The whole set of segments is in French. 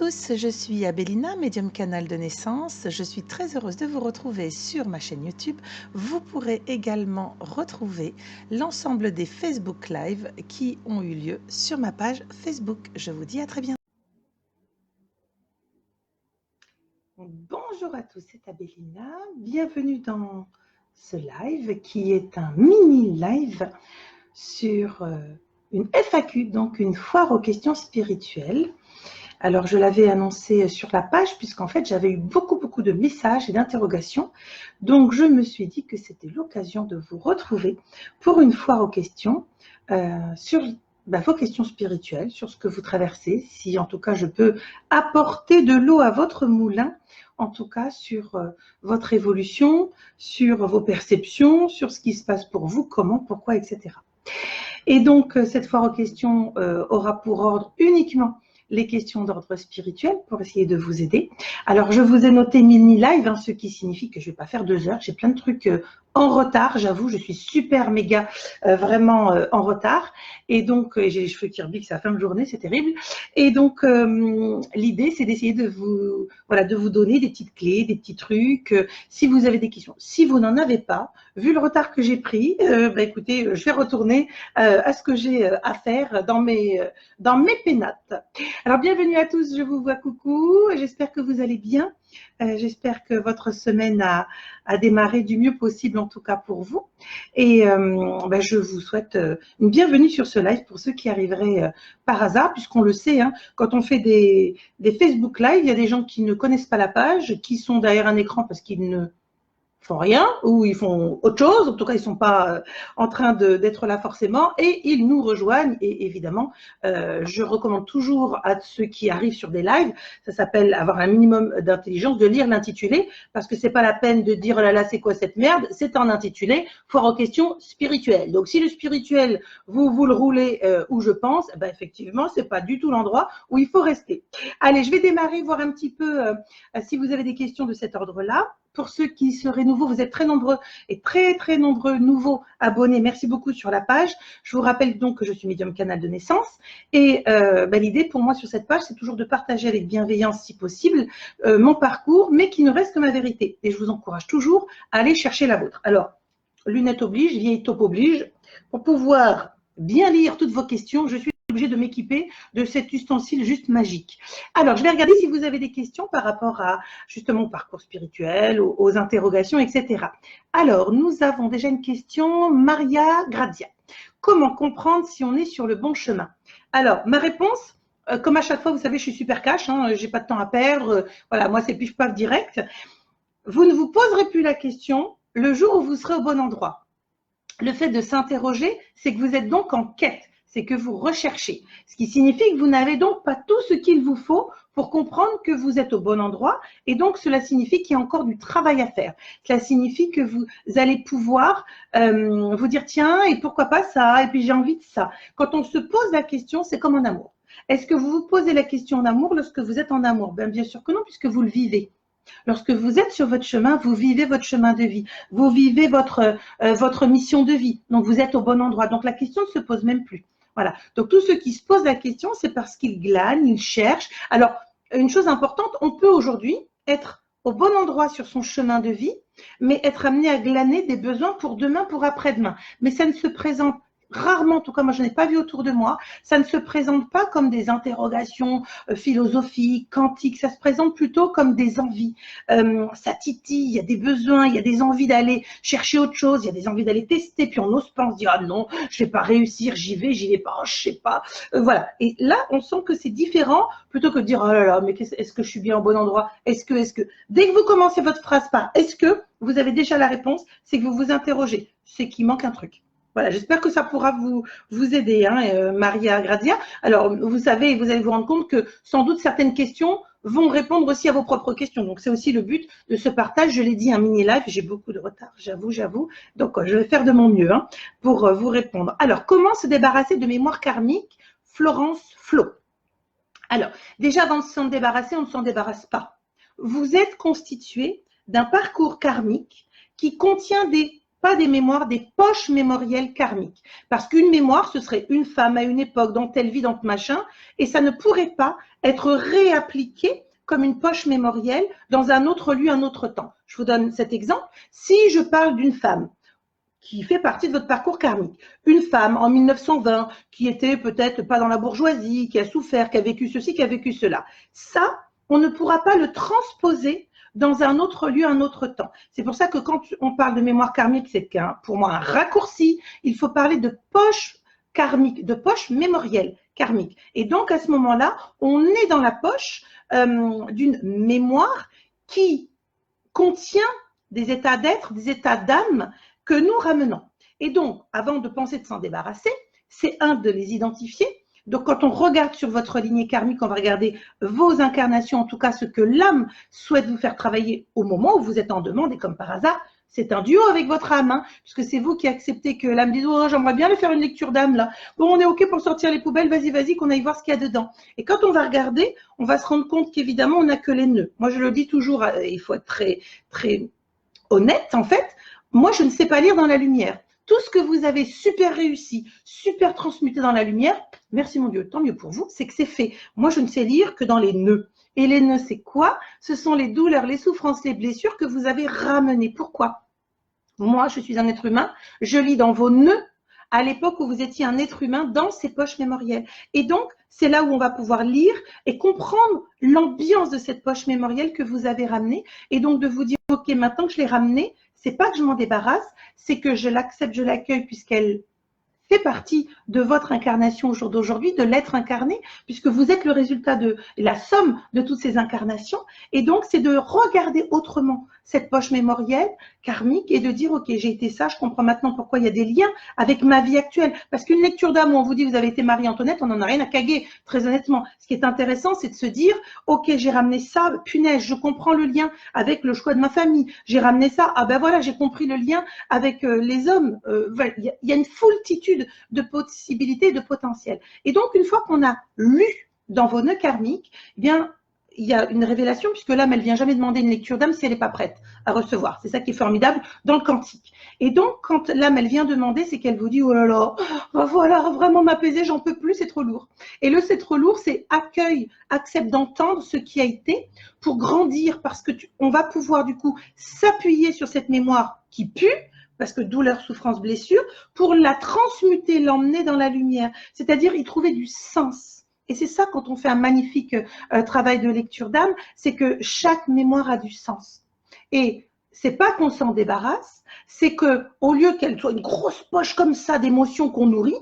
tous, je suis Abélina, médium canal de naissance. Je suis très heureuse de vous retrouver sur ma chaîne YouTube. Vous pourrez également retrouver l'ensemble des Facebook Live qui ont eu lieu sur ma page Facebook. Je vous dis à très bientôt. Bonjour à tous, c'est Abélina. Bienvenue dans ce live qui est un mini live sur une FAQ, donc une foire aux questions spirituelles. Alors, je l'avais annoncé sur la page puisqu'en fait, j'avais eu beaucoup de messages et d'interrogations. Donc, je me suis dit que c'était l'occasion de vous retrouver pour une foire aux questions sur vos questions spirituelles, sur ce que vous traversez. Si en tout cas, je peux apporter de l'eau à votre moulin, en tout cas sur votre évolution, sur vos perceptions, sur ce qui se passe pour vous, comment, pourquoi, etc. Et donc, cette foire aux questions aura pour ordre uniquement les questions d'ordre spirituel pour essayer de vous aider. Alors, je vous ai noté mini live, ce qui signifie que je ne vais pas faire 2 heures. J'ai plein de trucs en retard, j'avoue, je suis super méga vraiment en retard. Et donc, j'ai les cheveux qui rebiquent, c'est la fin de journée, c'est terrible. Et donc, l'idée, c'est d'essayer de vous donner des petites clés, des petits trucs, si vous avez des questions. Si vous n'en avez pas, vu le retard que j'ai pris, écoutez, je vais retourner à ce que j'ai à faire dans mes pénates. Alors, bienvenue à tous, je vous vois, coucou, j'espère que vous allez bien, j'espère que votre semaine a démarré du mieux possible, en tout cas pour vous, et je vous souhaite une bienvenue sur ce live pour ceux qui arriveraient par hasard, puisqu'on le sait, quand on fait des Facebook Live, il y a des gens qui ne connaissent pas la page, qui sont derrière un écran parce qu'ils ne font rien ou ils font autre chose, en tout cas ils ne sont pas en train d'être là forcément, et ils nous rejoignent. Et évidemment, je recommande toujours à ceux qui arrivent sur des lives, ça s'appelle avoir un minimum d'intelligence, de lire l'intitulé, parce que c'est pas la peine de dire oh là là c'est quoi cette merde, c'est un intitulé, foire aux questions spirituelles. Donc si le spirituel vous le roulez où je pense, effectivement c'est pas du tout l'endroit où il faut rester. Allez, je vais démarrer, voir un petit peu si vous avez des questions de cet ordre-là. Pour ceux qui seraient nouveaux, vous êtes très nombreux et très nombreux nouveaux abonnés. Merci beaucoup sur la page. Je vous rappelle donc que je suis médium canal de naissance. Et l'idée pour moi sur cette page, c'est toujours de partager avec bienveillance, si possible, mon parcours, mais qui ne reste que ma vérité. Et je vous encourage toujours à aller chercher la vôtre. Alors, lunettes oblige, vieille taupe oblige. Pour pouvoir bien lire toutes vos questions, je suis obligée de m'équiper de cet ustensile juste magique. Alors, je vais regarder si vous avez des questions par rapport à justement au parcours spirituel, aux interrogations, etc. Alors, nous avons déjà une question, Maria Grazia. Comment comprendre si on est sur le bon chemin? Alors, ma réponse, comme à chaque fois, vous savez, je suis super cash, j'ai pas de temps à perdre, voilà, moi c'est pif-paf direct. Vous ne vous poserez plus la question le jour où vous serez au bon endroit. Le fait de s'interroger, c'est que vous êtes donc en quête, c'est que vous recherchez. Ce qui signifie que vous n'avez donc pas tout ce qu'il vous faut pour comprendre que vous êtes au bon endroit. Et donc, cela signifie qu'il y a encore du travail à faire. Cela signifie que vous allez pouvoir vous dire, tiens, et pourquoi pas ça? Et puis, j'ai envie de ça. Quand on se pose la question, c'est comme en amour. Est-ce que vous vous posez la question en amour lorsque vous êtes en amour? Bien sûr que non, puisque vous le vivez. Lorsque vous êtes sur votre chemin, vous vivez votre chemin de vie. Vous vivez votre mission de vie. Donc, vous êtes au bon endroit. Donc, la question ne se pose même plus. Voilà. Donc, tous ceux qui se posent la question, c'est parce qu'ils glanent, ils cherchent. Alors, une chose importante, on peut aujourd'hui être au bon endroit sur son chemin de vie, mais être amené à glaner des besoins pour demain, pour après-demain. Mais ça ne se présente rarement, en tout cas moi je n'ai pas vu autour de moi, ça ne se présente pas comme des interrogations philosophiques, quantiques, ça se présente plutôt comme des envies. Ça titille, il y a des besoins, il y a des envies d'aller chercher autre chose, il y a des envies d'aller tester, puis on n'ose pas, on se dit ah non, je vais pas réussir, j'y vais pas, je sais pas. Voilà. Et là, on sent que c'est différent plutôt que de dire oh là là, mais est-ce que je suis bien au bon endroit? Est-ce que dès que vous commencez votre phrase par est-ce que vous avez déjà la réponse, c'est que vous vous interrogez, c'est qu'il manque un truc. Voilà, j'espère que ça pourra vous aider, Maria Grazia. Alors, vous savez, vous allez vous rendre compte que sans doute certaines questions vont répondre aussi à vos propres questions. Donc, c'est aussi le but de ce partage. Je l'ai dit, un mini live, j'ai beaucoup de retard, j'avoue. Donc, je vais faire de mon mieux pour vous répondre. Alors, comment se débarrasser de mémoire karmique? Florence Flo. Alors, déjà, avant de s'en débarrasser, on ne s'en débarrasse pas. Vous êtes constitué d'un parcours karmique qui contient des pas des mémoires, des poches mémorielles karmiques. Parce qu'une mémoire, ce serait une femme à une époque, dans telle vie, dans tel machin, et ça ne pourrait pas être réappliqué comme une poche mémorielle dans un autre lieu, un autre temps. Je vous donne cet exemple. Si je parle d'une femme qui fait partie de votre parcours karmique, une femme en 1920 qui était peut-être pas dans la bourgeoisie, qui a souffert, qui a vécu ceci, qui a vécu cela, ça, on ne pourra pas le transposer dans un autre lieu, un autre temps. C'est pour ça que quand on parle de mémoire karmique, c'est pour moi un raccourci. Il faut parler de poche karmique, de poche mémorielle karmique. Et donc, à ce moment-là, on est dans la poche d'une mémoire qui contient des états d'être, des états d'âme que nous ramenons. Et donc, avant de penser de s'en débarrasser, c'est de les identifier. Donc, quand on regarde sur votre lignée karmique, on va regarder vos incarnations, en tout cas ce que l'âme souhaite vous faire travailler au moment où vous êtes en demande. Et comme par hasard, c'est un duo avec votre âme, hein, puisque c'est vous qui acceptez que l'âme dise « Oh, j'aimerais bien aller faire une lecture d'âme, là. Bon, on est OK pour sortir les poubelles, vas-y, qu'on aille voir ce qu'il y a dedans. » Et quand on va regarder, on va se rendre compte qu'évidemment, on n'a que les nœuds. Moi, je le dis toujours, il faut être très, très honnête, en fait. Moi, je ne sais pas lire dans la lumière. Tout ce que vous avez super réussi, super transmuté dans la lumière, merci mon Dieu, tant mieux pour vous, c'est que c'est fait. Moi, je ne sais lire que dans les nœuds. Et les nœuds, c'est quoi? Ce sont les douleurs, les souffrances, les blessures que vous avez ramenées. Pourquoi? Moi, je suis un être humain, je lis dans vos nœuds à l'époque où vous étiez un être humain dans ces poches mémorielles. Et donc, c'est là où on va pouvoir lire et comprendre l'ambiance de cette poche mémorielle que vous avez ramenée. Et donc, de vous dire, OK, maintenant que je l'ai ramenée, c'est pas que je m'en débarrasse, c'est que je l'accepte, je l'accueille puisqu'elle fait partie de votre incarnation au jour d'aujourd'hui, de l'être incarné, puisque vous êtes le résultat de la somme de toutes ces incarnations. Et donc, c'est de regarder autrement cette poche mémorielle karmique et de dire, OK, j'ai été ça, je comprends maintenant pourquoi il y a des liens avec ma vie actuelle. Parce qu'une lecture d'âme où on vous dit, vous avez été Marie-Antoinette, on n'en a rien à caguer, très honnêtement. Ce qui est intéressant, c'est de se dire, OK, j'ai ramené ça, punaise, je comprends le lien avec le choix de ma famille. J'ai ramené ça, ah ben voilà, j'ai compris le lien avec les hommes. Il y a une foultitude de possibilités, de potentiel. Et donc, une fois qu'on a lu dans vos nœuds karmiques, eh bien, il y a une révélation, puisque l'âme, elle ne vient jamais demander une lecture d'âme si elle n'est pas prête à recevoir. C'est ça qui est formidable dans le quantique. Et donc, quand l'âme, elle vient demander, c'est qu'elle vous dit, oh là là, voilà, vraiment m'apaiser, j'en peux plus, c'est trop lourd. Et le c'est trop lourd, c'est accueille, accepte d'entendre ce qui a été pour grandir, parce que on va pouvoir du coup s'appuyer sur cette mémoire qui pue, parce que douleur, souffrance, blessure, pour la transmuter, l'emmener dans la lumière, c'est-à-dire y trouver du sens. Et c'est ça, quand on fait un magnifique travail de lecture d'âme, c'est que chaque mémoire a du sens. Et c'est pas qu'on s'en débarrasse, c'est que au lieu qu'elle soit une grosse poche comme ça d'émotions qu'on nourrit,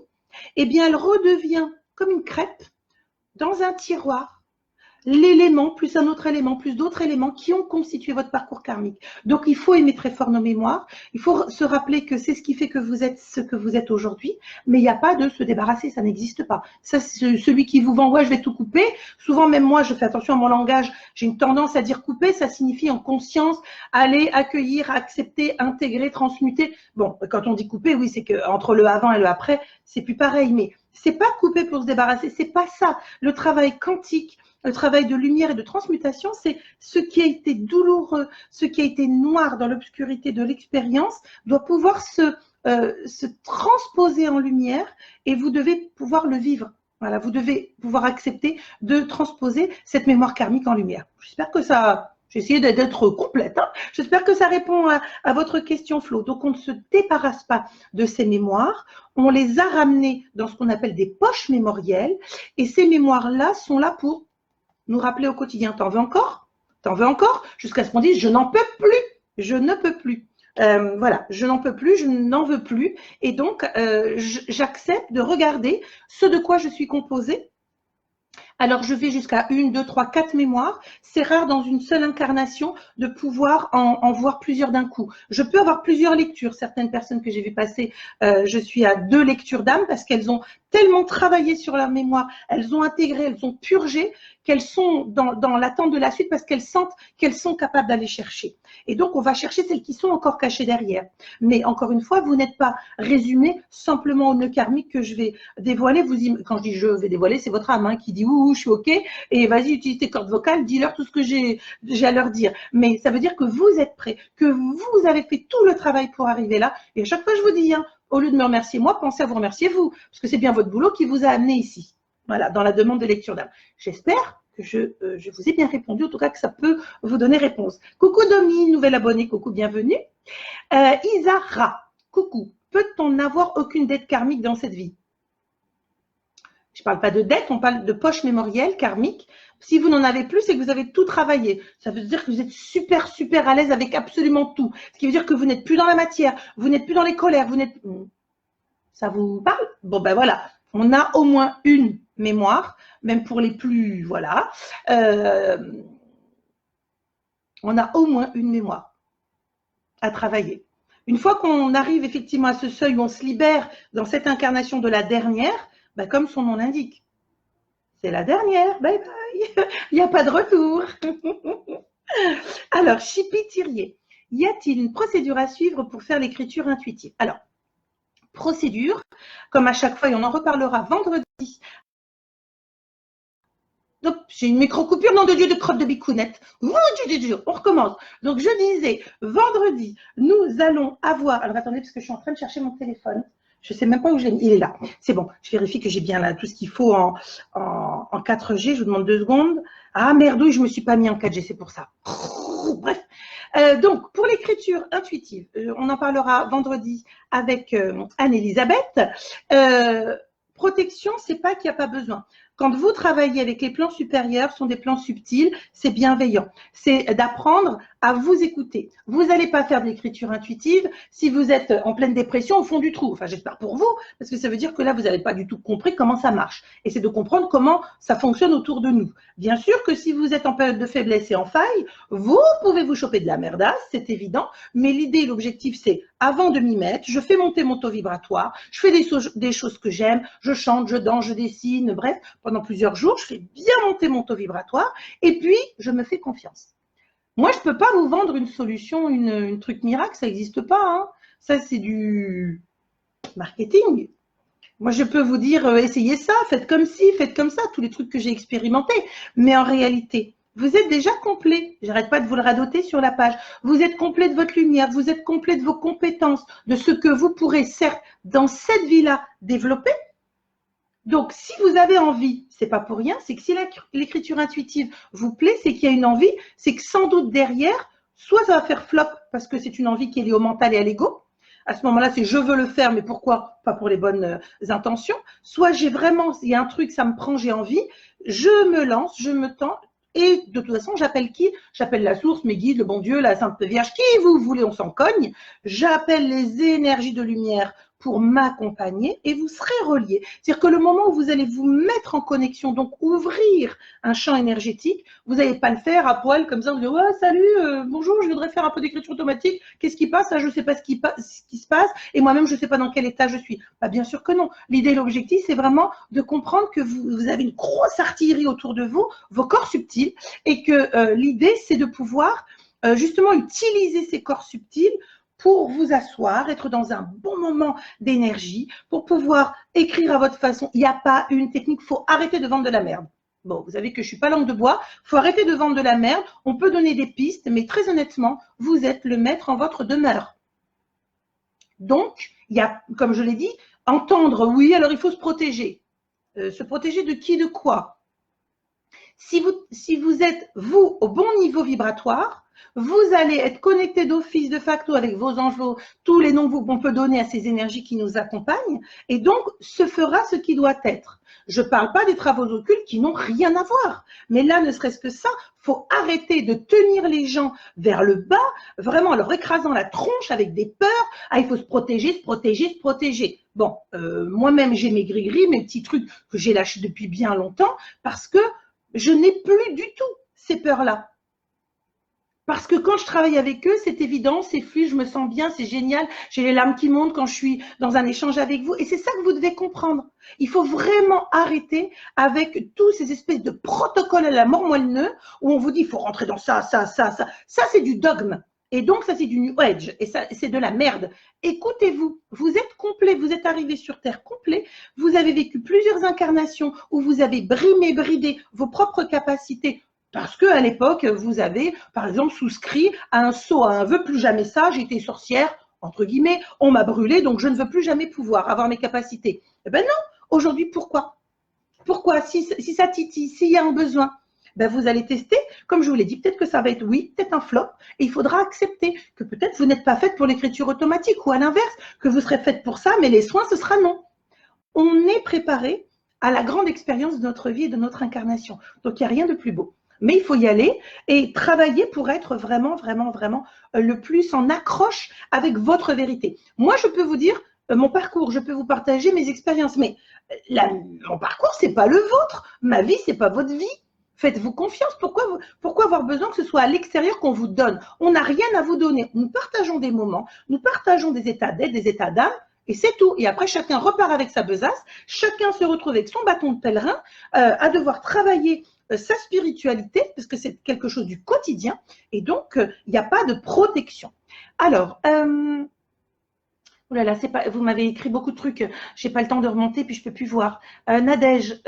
eh bien, elle redevient comme une crêpe dans un tiroir, l'élément, plus un autre élément, plus d'autres éléments qui ont constitué votre parcours karmique. Donc, il faut aimer très fort nos mémoires. Il faut se rappeler que c'est ce qui fait que vous êtes ce que vous êtes aujourd'hui. Mais il n'y a pas de se débarrasser, ça n'existe pas. Ça, celui qui vous vend, ouais, je vais tout couper. Souvent, même moi, je fais attention à mon langage. J'ai une tendance à dire couper. Ça signifie en conscience, aller, accueillir, accepter, intégrer, transmuter. Bon, quand on dit couper, oui, c'est que entre le avant et le après, c'est plus pareil. Mais c'est pas couper pour se débarrasser. C'est pas ça. Le travail quantique, le travail de lumière et de transmutation, c'est ce qui a été douloureux, ce qui a été noir dans l'obscurité de l'expérience doit pouvoir se transposer en lumière et vous devez pouvoir le vivre. Voilà, vous devez pouvoir accepter de transposer cette mémoire karmique en lumière. J'espère que ça, j'ai essayé d'être complète, hein. J'espère que ça répond à votre question, Flo. Donc, on ne se débarrasse pas de ces mémoires, on les a ramenées dans ce qu'on appelle des poches mémorielles et ces mémoires-là sont là pour nous rappeler au quotidien, t'en veux encore? T'en veux encore? Jusqu'à ce qu'on dise, je n'en peux plus, je ne peux plus. Voilà, je n'en peux plus, je n'en veux plus. Et donc, j'accepte de regarder ce de quoi je suis composée. Alors, je vais jusqu'à 1, 2, 3, 4 mémoires. C'est rare dans une seule incarnation de pouvoir en voir plusieurs d'un coup. Je peux avoir plusieurs lectures. Certaines personnes que j'ai vues passer, je suis à 2 lectures d'âme parce qu'elles ont tellement travaillé sur leur mémoire, elles ont intégré, elles ont purgé, qu'elles sont dans l'attente de la suite parce qu'elles sentent qu'elles sont capables d'aller chercher. Et donc, on va chercher celles qui sont encore cachées derrière. Mais encore une fois, vous n'êtes pas résumé simplement au nœud karmique que je vais dévoiler. Quand je dis je vais dévoiler, c'est votre âme qui dit ouh, je suis OK, et vas-y, utilise tes cordes vocales, dis-leur tout ce que j'ai à leur dire. Mais ça veut dire que vous êtes prêts, que vous avez fait tout le travail pour arriver là. Et à chaque fois, je vous dis, au lieu de me remercier moi, pensez à vous remercier vous, parce que c'est bien votre boulot qui vous a amené ici. Voilà, dans la demande de lecture d'âme. J'espère que je vous ai bien répondu, en tout cas que ça peut vous donner réponse. Coucou Domi, nouvelle abonnée, coucou, bienvenue. Isara, coucou, peut-on n'avoir aucune dette karmique dans cette vie? Je ne parle pas de dette, on parle de poche mémorielle karmique. Si vous n'en avez plus, c'est que vous avez tout travaillé. Ça veut dire que vous êtes super, super à l'aise avec absolument tout. Ce qui veut dire que vous n'êtes plus dans la matière, vous n'êtes plus dans les colères, vous n'êtes... Ça vous parle? Bon, ben voilà, on a au moins une mémoire, même pour les plus, voilà. On a au moins une mémoire à travailler. Une fois qu'on arrive effectivement à ce seuil où on se libère dans cette incarnation de la dernière, ben comme son nom l'indique, c'est la dernière, bye bye, il n'y a pas de retour. Alors, Chipi Thirier, y a-t-il une procédure à suivre pour faire l'écriture intuitive? Alors, procédure, comme à chaque fois, et on en reparlera vendredi. Donc, j'ai une micro-coupure, nom de Dieu, de crotte de bicounette. On recommence. Donc, je disais, vendredi, nous allons avoir... Alors, attendez, parce que je suis en train de chercher mon téléphone. Je ne sais même pas où je l'ai mis. Il est là. C'est bon. Je vérifie que j'ai bien là tout ce qu'il faut en 4G. Je vous demande 2 secondes. Ah, merdouille, je ne me suis pas mis en 4G, c'est pour ça. Bref. Donc, pour l'écriture intuitive, on en parlera vendredi avec Anne-Elisabeth. Protection, c'est pas qu'il n'y a pas besoin. Quand vous travaillez avec les plans supérieurs, ce sont des plans subtils, c'est bienveillant. C'est d'apprendre à vous écouter. Vous n'allez pas faire de l'écriture intuitive si vous êtes en pleine dépression au fond du trou. Enfin, j'espère pour vous, parce que ça veut dire que là, vous n'avez pas du tout compris comment ça marche. Et c'est de comprendre comment ça fonctionne autour de nous. Bien sûr que si vous êtes en période de faiblesse et en faille, vous pouvez vous choper de la merdasse, c'est évident. Mais l'idée et l'objectif, c'est avant de m'y mettre, je fais monter mon taux vibratoire, je fais des choses que j'aime, je chante, je danse, je dessine, bref, pendant plusieurs jours, je fais bien monter mon taux vibratoire et puis je me fais confiance. Moi, je ne peux pas vous vendre une solution, une truc miracle, ça n'existe pas. Hein. Ça, c'est du marketing. Moi, je peux vous dire, essayez ça, faites comme ci, faites comme ça, tous les trucs que j'ai expérimentés. Mais en réalité, vous êtes déjà complet. J'arrête pas de vous le radoter sur la page. Vous êtes complet de votre lumière, vous êtes complet de vos compétences, de ce que vous pourrez, certes, dans cette vie-là, développer. Donc, si vous avez envie, c'est pas pour rien, c'est que si l'écriture intuitive vous plaît, c'est qu'il y a une envie, c'est que sans doute derrière, soit ça va faire flop parce que c'est une envie qui est liée au mental et à l'ego. À ce moment-là, c'est je veux le faire, mais pourquoi? Pas pour les bonnes intentions. Soit j'ai vraiment, il y a un truc, ça me prend, j'ai envie, je me lance, je me tends. Et de toute façon, j'appelle qui? J'appelle la source, mes guides, le bon Dieu, la Sainte Vierge, qui vous voulez, on s'en cogne. J'appelle les énergies de lumière pour m'accompagner et vous serez reliés. C'est-à-dire que le moment où vous allez vous mettre en connexion, donc ouvrir un champ énergétique, vous n'allez pas le faire à poil comme ça, vous dites ouais, salut, bonjour, je voudrais faire un peu d'écriture automatique, qu'est-ce qui passe? Je ne sais pas ce qui se passe et moi-même je ne sais pas dans quel état je suis. Bah, bien sûr que non. L'idée et l'objectif, c'est vraiment de comprendre que vous avez une grosse artillerie autour de vous, vos corps subtils, et que l'idée, c'est de pouvoir justement utiliser ces corps subtils pour vous asseoir, être dans un bon moment d'énergie, pour pouvoir écrire à votre façon. Il n'y a pas une technique, il faut arrêter de vendre de la merde. Bon, vous savez que je ne suis pas langue de bois, il faut arrêter de vendre de la merde, on peut donner des pistes, mais très honnêtement, vous êtes le maître en votre demeure. Donc, il y a, comme je l'ai dit, entendre, oui, alors il faut se protéger. Se protéger de qui, de quoi? Si vous êtes, vous, au bon niveau vibratoire, vous allez être connecté d'office, de facto, avec vos anges, tous les noms qu'on peut donner à ces énergies qui nous accompagnent, et donc, se fera ce qui doit être. Je ne parle pas des travaux occultes qui n'ont rien à voir, mais là, ne serait-ce que ça, il faut arrêter de tenir les gens vers le bas, vraiment en leur écrasant la tronche avec des peurs. Ah, il faut se protéger, se protéger, se protéger. Bon, moi-même, j'ai mes gris-gris, mes petits trucs que j'ai lâchés depuis bien longtemps, parce que je n'ai plus du tout ces peurs-là. Parce que quand je travaille avec eux, c'est évident, c'est fluide, je me sens bien, c'est génial. J'ai les larmes qui montent quand je suis dans un échange avec vous. Et c'est ça que vous devez comprendre. Il faut vraiment arrêter avec tous ces espèces de protocoles à la mort moelle-neu où on vous dit il faut rentrer dans ça, ça, ça, ça. Ça, c'est du dogme. Et donc, ça, c'est du New Age. Et ça, c'est de la merde. Écoutez-vous. Vous êtes complet. Vous êtes arrivé sur Terre complet. Vous avez vécu plusieurs incarnations où vous avez bridé vos propres capacités. Parce qu'à l'époque, vous avez, par exemple, souscrit à un sceau, à un vœu plus jamais ça, j'étais sorcière, entre guillemets, on m'a brûlé, donc je ne veux plus jamais pouvoir avoir mes capacités. Eh bien non, aujourd'hui, pourquoi? Pourquoi? Si ça titille, s'il y a un besoin, ben vous allez tester. Comme je vous l'ai dit, peut-être que ça va être oui, peut-être un flop, et il faudra accepter que peut-être vous n'êtes pas faite pour l'écriture automatique, ou à l'inverse, que vous serez faite pour ça, mais les soins, ce sera non. On est préparé à la grande expérience de notre vie et de notre incarnation. Donc, il n'y a rien de plus beau. Mais il faut y aller et travailler pour être vraiment, vraiment, vraiment le plus en accroche avec votre vérité. Moi, je peux vous dire mon parcours, je peux vous partager mes expériences, mais mon parcours, ce n'est pas le vôtre. Ma vie, ce n'est pas votre vie. Faites-vous confiance. Pourquoi avoir besoin que ce soit à l'extérieur qu'on vous donne? On n'a rien à vous donner. Nous partageons des moments, nous partageons des états d'être, des états d'âme, et c'est tout. Et après, chacun repart avec sa besace, chacun se retrouve avec son bâton de pèlerin, à devoir travailler sa spiritualité, parce que c'est quelque chose du quotidien, et donc il n'y a pas de protection. Alors, oh là là, vous m'avez écrit beaucoup de trucs, j'ai pas le temps de remonter, puis je peux plus voir. Nadège,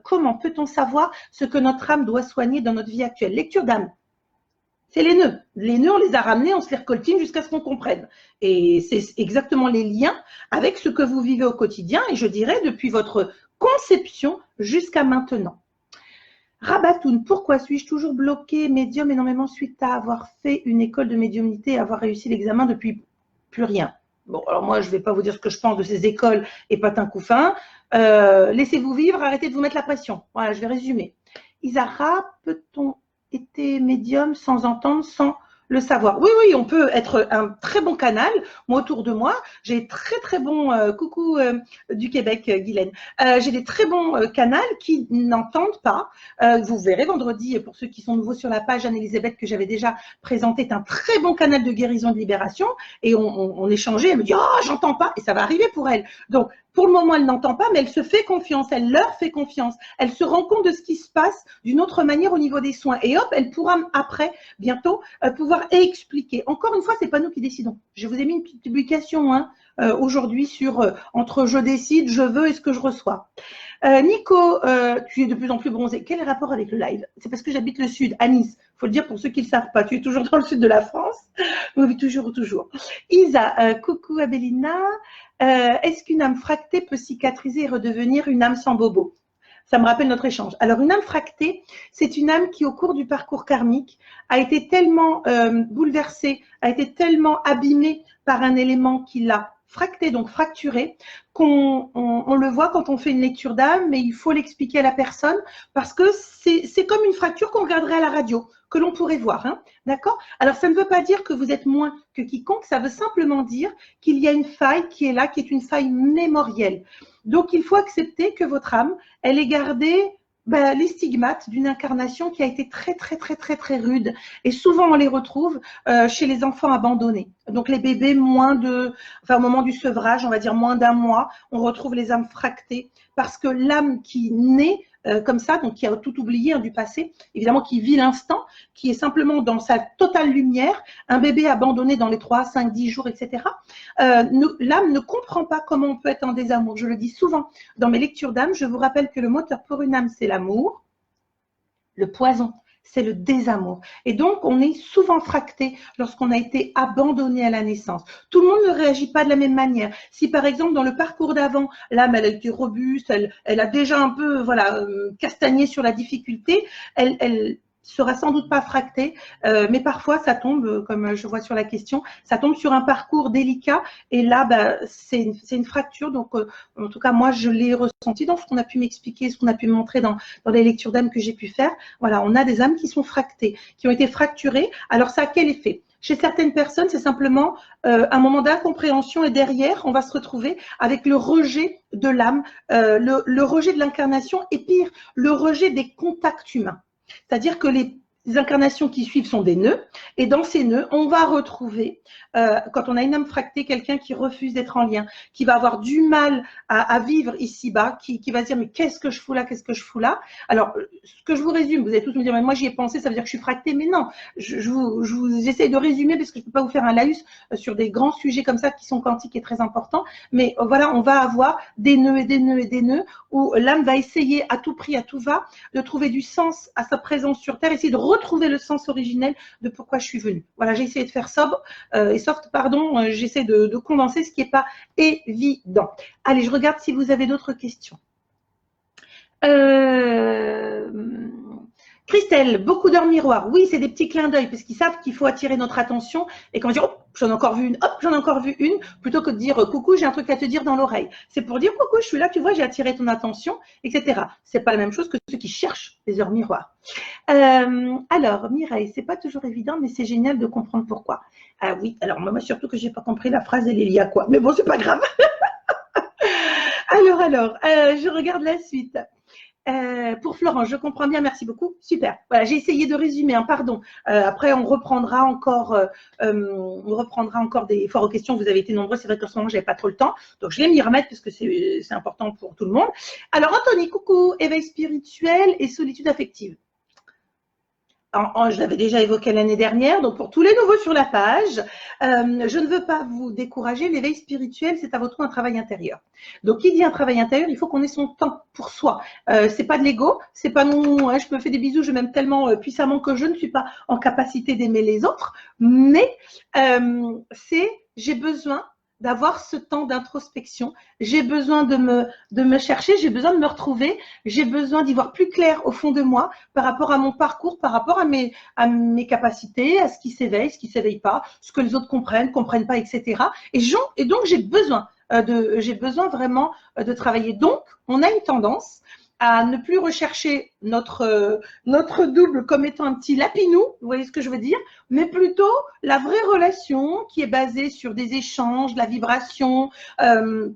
comment peut-on savoir ce que notre âme doit soigner dans notre vie actuelle? Lecture d'âme. C'est les nœuds. Les nœuds, on les a ramenés, on se les recoltine jusqu'à ce qu'on comprenne. Et c'est exactement les liens avec ce que vous vivez au quotidien, et je dirais depuis votre conception jusqu'à maintenant. Rabatoun, pourquoi suis-je toujours bloquée médium énormément suite à avoir fait une école de médiumnité et avoir réussi l'examen depuis plus rien? Bon, alors moi, je ne vais pas vous dire ce que je pense de ces écoles et patin couffin. Laissez-vous vivre, arrêtez de vous mettre la pression. Voilà, je vais résumer. Isara, peut-on être médium sans entendre, sans le savoir? Oui, oui, on peut être un très bon canal. Moi, autour de moi, j'ai très, très bons, coucou du Québec, Guylaine. J'ai des très bons canals qui n'entendent pas. Vous verrez vendredi, pour ceux qui sont nouveaux sur la page, Anne-Elisabeth, que j'avais déjà présenté, est un très bon canal de guérison et de libération. Et on échangeait, elle me dit « Oh, j'entends pas !» Et ça va arriver pour elle. Donc, pour le moment, elle n'entend pas, mais elle se fait confiance, elle leur fait confiance. Elle se rend compte de ce qui se passe d'une autre manière au niveau des soins. Et hop, elle pourra après, bientôt, pouvoir expliquer. Encore une fois, ce n'est pas nous qui décidons. Je vous ai mis une petite publication aujourd'hui sur entre je décide, je veux et ce que je reçois. Nico, tu es de plus en plus bronzé. Quel est le rapport avec le live? C'est parce que j'habite le sud, à Nice. Il faut le dire pour ceux qui ne le savent pas. Tu es toujours dans le sud de la France. Oui, toujours, toujours. Isa, coucou Abélina. Est-ce qu'une âme fractée peut cicatriser et redevenir une âme sans bobo? Ça me rappelle notre échange. Alors, une âme fractée, c'est une âme qui, au cours du parcours karmique, a été tellement bouleversée, a été tellement abîmée par un élément qui l'a fracté, donc fracturé, qu'on le voit quand on fait une lecture d'âme, mais il faut l'expliquer à la personne parce que c'est comme une fracture qu'on regarderait à la radio, que l'on pourrait voir. Hein, d'accord? Alors, ça ne veut pas dire que vous êtes moins que quiconque, ça veut simplement dire qu'il y a une faille qui est là, qui est une faille mémorielle. Donc, il faut accepter que votre âme, elle ait gardé les stigmates d'une incarnation qui a été très, très, très, très, très rude. Et souvent, on les retrouve chez les enfants abandonnés. Donc, les bébés au moment du sevrage, on va dire moins d'un mois, on retrouve les âmes fractées parce que l'âme qui naît comme ça, donc qui a tout oublié du passé, évidemment qui vit l'instant, qui est simplement dans sa totale lumière, un bébé abandonné dans les 3, 5, 10 jours, etc. L'âme ne comprend pas comment on peut être en désamour. Je le dis souvent dans mes lectures d'âme, je vous rappelle que le moteur pour une âme, c'est l'amour, le poison, c'est le désamour. Et donc, on est souvent fracté lorsqu'on a été abandonné à la naissance. Tout le monde ne réagit pas de la même manière. Si, par exemple, dans le parcours d'avant, l'âme, elle a été robuste, elle a déjà un peu castagné sur la difficulté, elle sera sans doute pas fractée, mais parfois, ça tombe, comme je vois sur la question, ça tombe sur un parcours délicat, et là, c'est une fracture. Donc, en tout cas, moi, je l'ai ressenti dans ce qu'on a pu m'expliquer, ce qu'on a pu me montrer dans les lectures d'âme que j'ai pu faire. Voilà, on a des âmes qui sont fractées, qui ont été fracturées. Alors, ça a quel effet? Chez certaines personnes, c'est simplement un moment d'incompréhension, et derrière, on va se retrouver avec le rejet de l'âme, le rejet de l'incarnation, et pire, le rejet des contacts humains. C'est-à-dire que incarnations qui suivent sont des nœuds. Et dans ces nœuds, on va retrouver, quand on a une âme fractée, quelqu'un qui refuse d'être en lien, qui va avoir du mal à vivre ici-bas, qui va se dire, mais qu'est-ce que je fous là, qu'est-ce que je fous là? Alors, ce que je vous résume, vous allez tous me dire, mais moi j'y ai pensé, ça veut dire que je suis fractée, mais non, j'essaie de résumer parce que je ne peux pas vous faire un laïus sur des grands sujets comme ça qui sont quantiques et très importants, mais voilà, on va avoir des nœuds et des nœuds et des nœuds où l'âme va essayer à tout prix, à tout va, de trouver du sens à sa présence sur Terre, essayer de retrouver le sens originel de pourquoi je suis venue. Voilà, j'ai essayé de faire sobre et soft, pardon, j'essaie de condenser ce qui n'est pas évident. Allez, je regarde si vous avez d'autres questions. Christelle, beaucoup d'heures miroirs. Oui, c'est des petits clins d'œil parce qu'ils savent qu'il faut attirer notre attention et qu'on va dire, oh, j'en ai encore vu une, hop, j'en ai encore vu une, plutôt que de dire, coucou, j'ai un truc à te dire dans l'oreille. C'est pour dire, coucou, je suis là, tu vois, j'ai attiré ton attention, etc. C'est pas la même chose que ceux qui cherchent les heures miroirs. Alors, Mireille, c'est pas toujours évident, mais c'est génial de comprendre pourquoi. Ah oui, alors moi, surtout que j'ai pas compris la phrase, elle est liée à quoi. Mais bon, c'est pas grave. Alors, je regarde la suite. Pour Florence, je comprends bien, merci beaucoup. Super. Voilà, j'ai essayé de résumer, hein, pardon. Après, on reprendra encore des foires aux questions. Vous avez été nombreux. C'est vrai qu'en ce moment, j'avais pas trop le temps. Donc, je vais m'y remettre parce que c'est important pour tout le monde. Alors, Anthony, coucou. Éveil spirituel et solitude affective. Je l'avais déjà évoqué l'année dernière, donc pour tous les nouveaux sur la page, je ne veux pas vous décourager, l'éveil spirituel, c'est avant tout un travail intérieur. Donc, qui dit un travail intérieur, il faut qu'on ait son temps pour soi. C'est pas de l'ego, c'est pas non, hein, je me fais des bisous, je m'aime tellement puissamment que je ne suis pas en capacité d'aimer les autres, mais j'ai besoin d'avoir ce temps d'introspection, j'ai besoin de me chercher, j'ai besoin de me retrouver, j'ai besoin d'y voir plus clair au fond de moi par rapport à mon parcours, par rapport à mes capacités, à ce qui s'éveille, ce qui ne s'éveille pas, ce que les autres comprennent pas, etc. Et donc, j'ai besoin vraiment de travailler. Donc, on a une tendance à ne plus rechercher notre double comme étant un petit lapinou, vous voyez ce que je veux dire, mais plutôt la vraie relation qui est basée sur des échanges, la vibration, un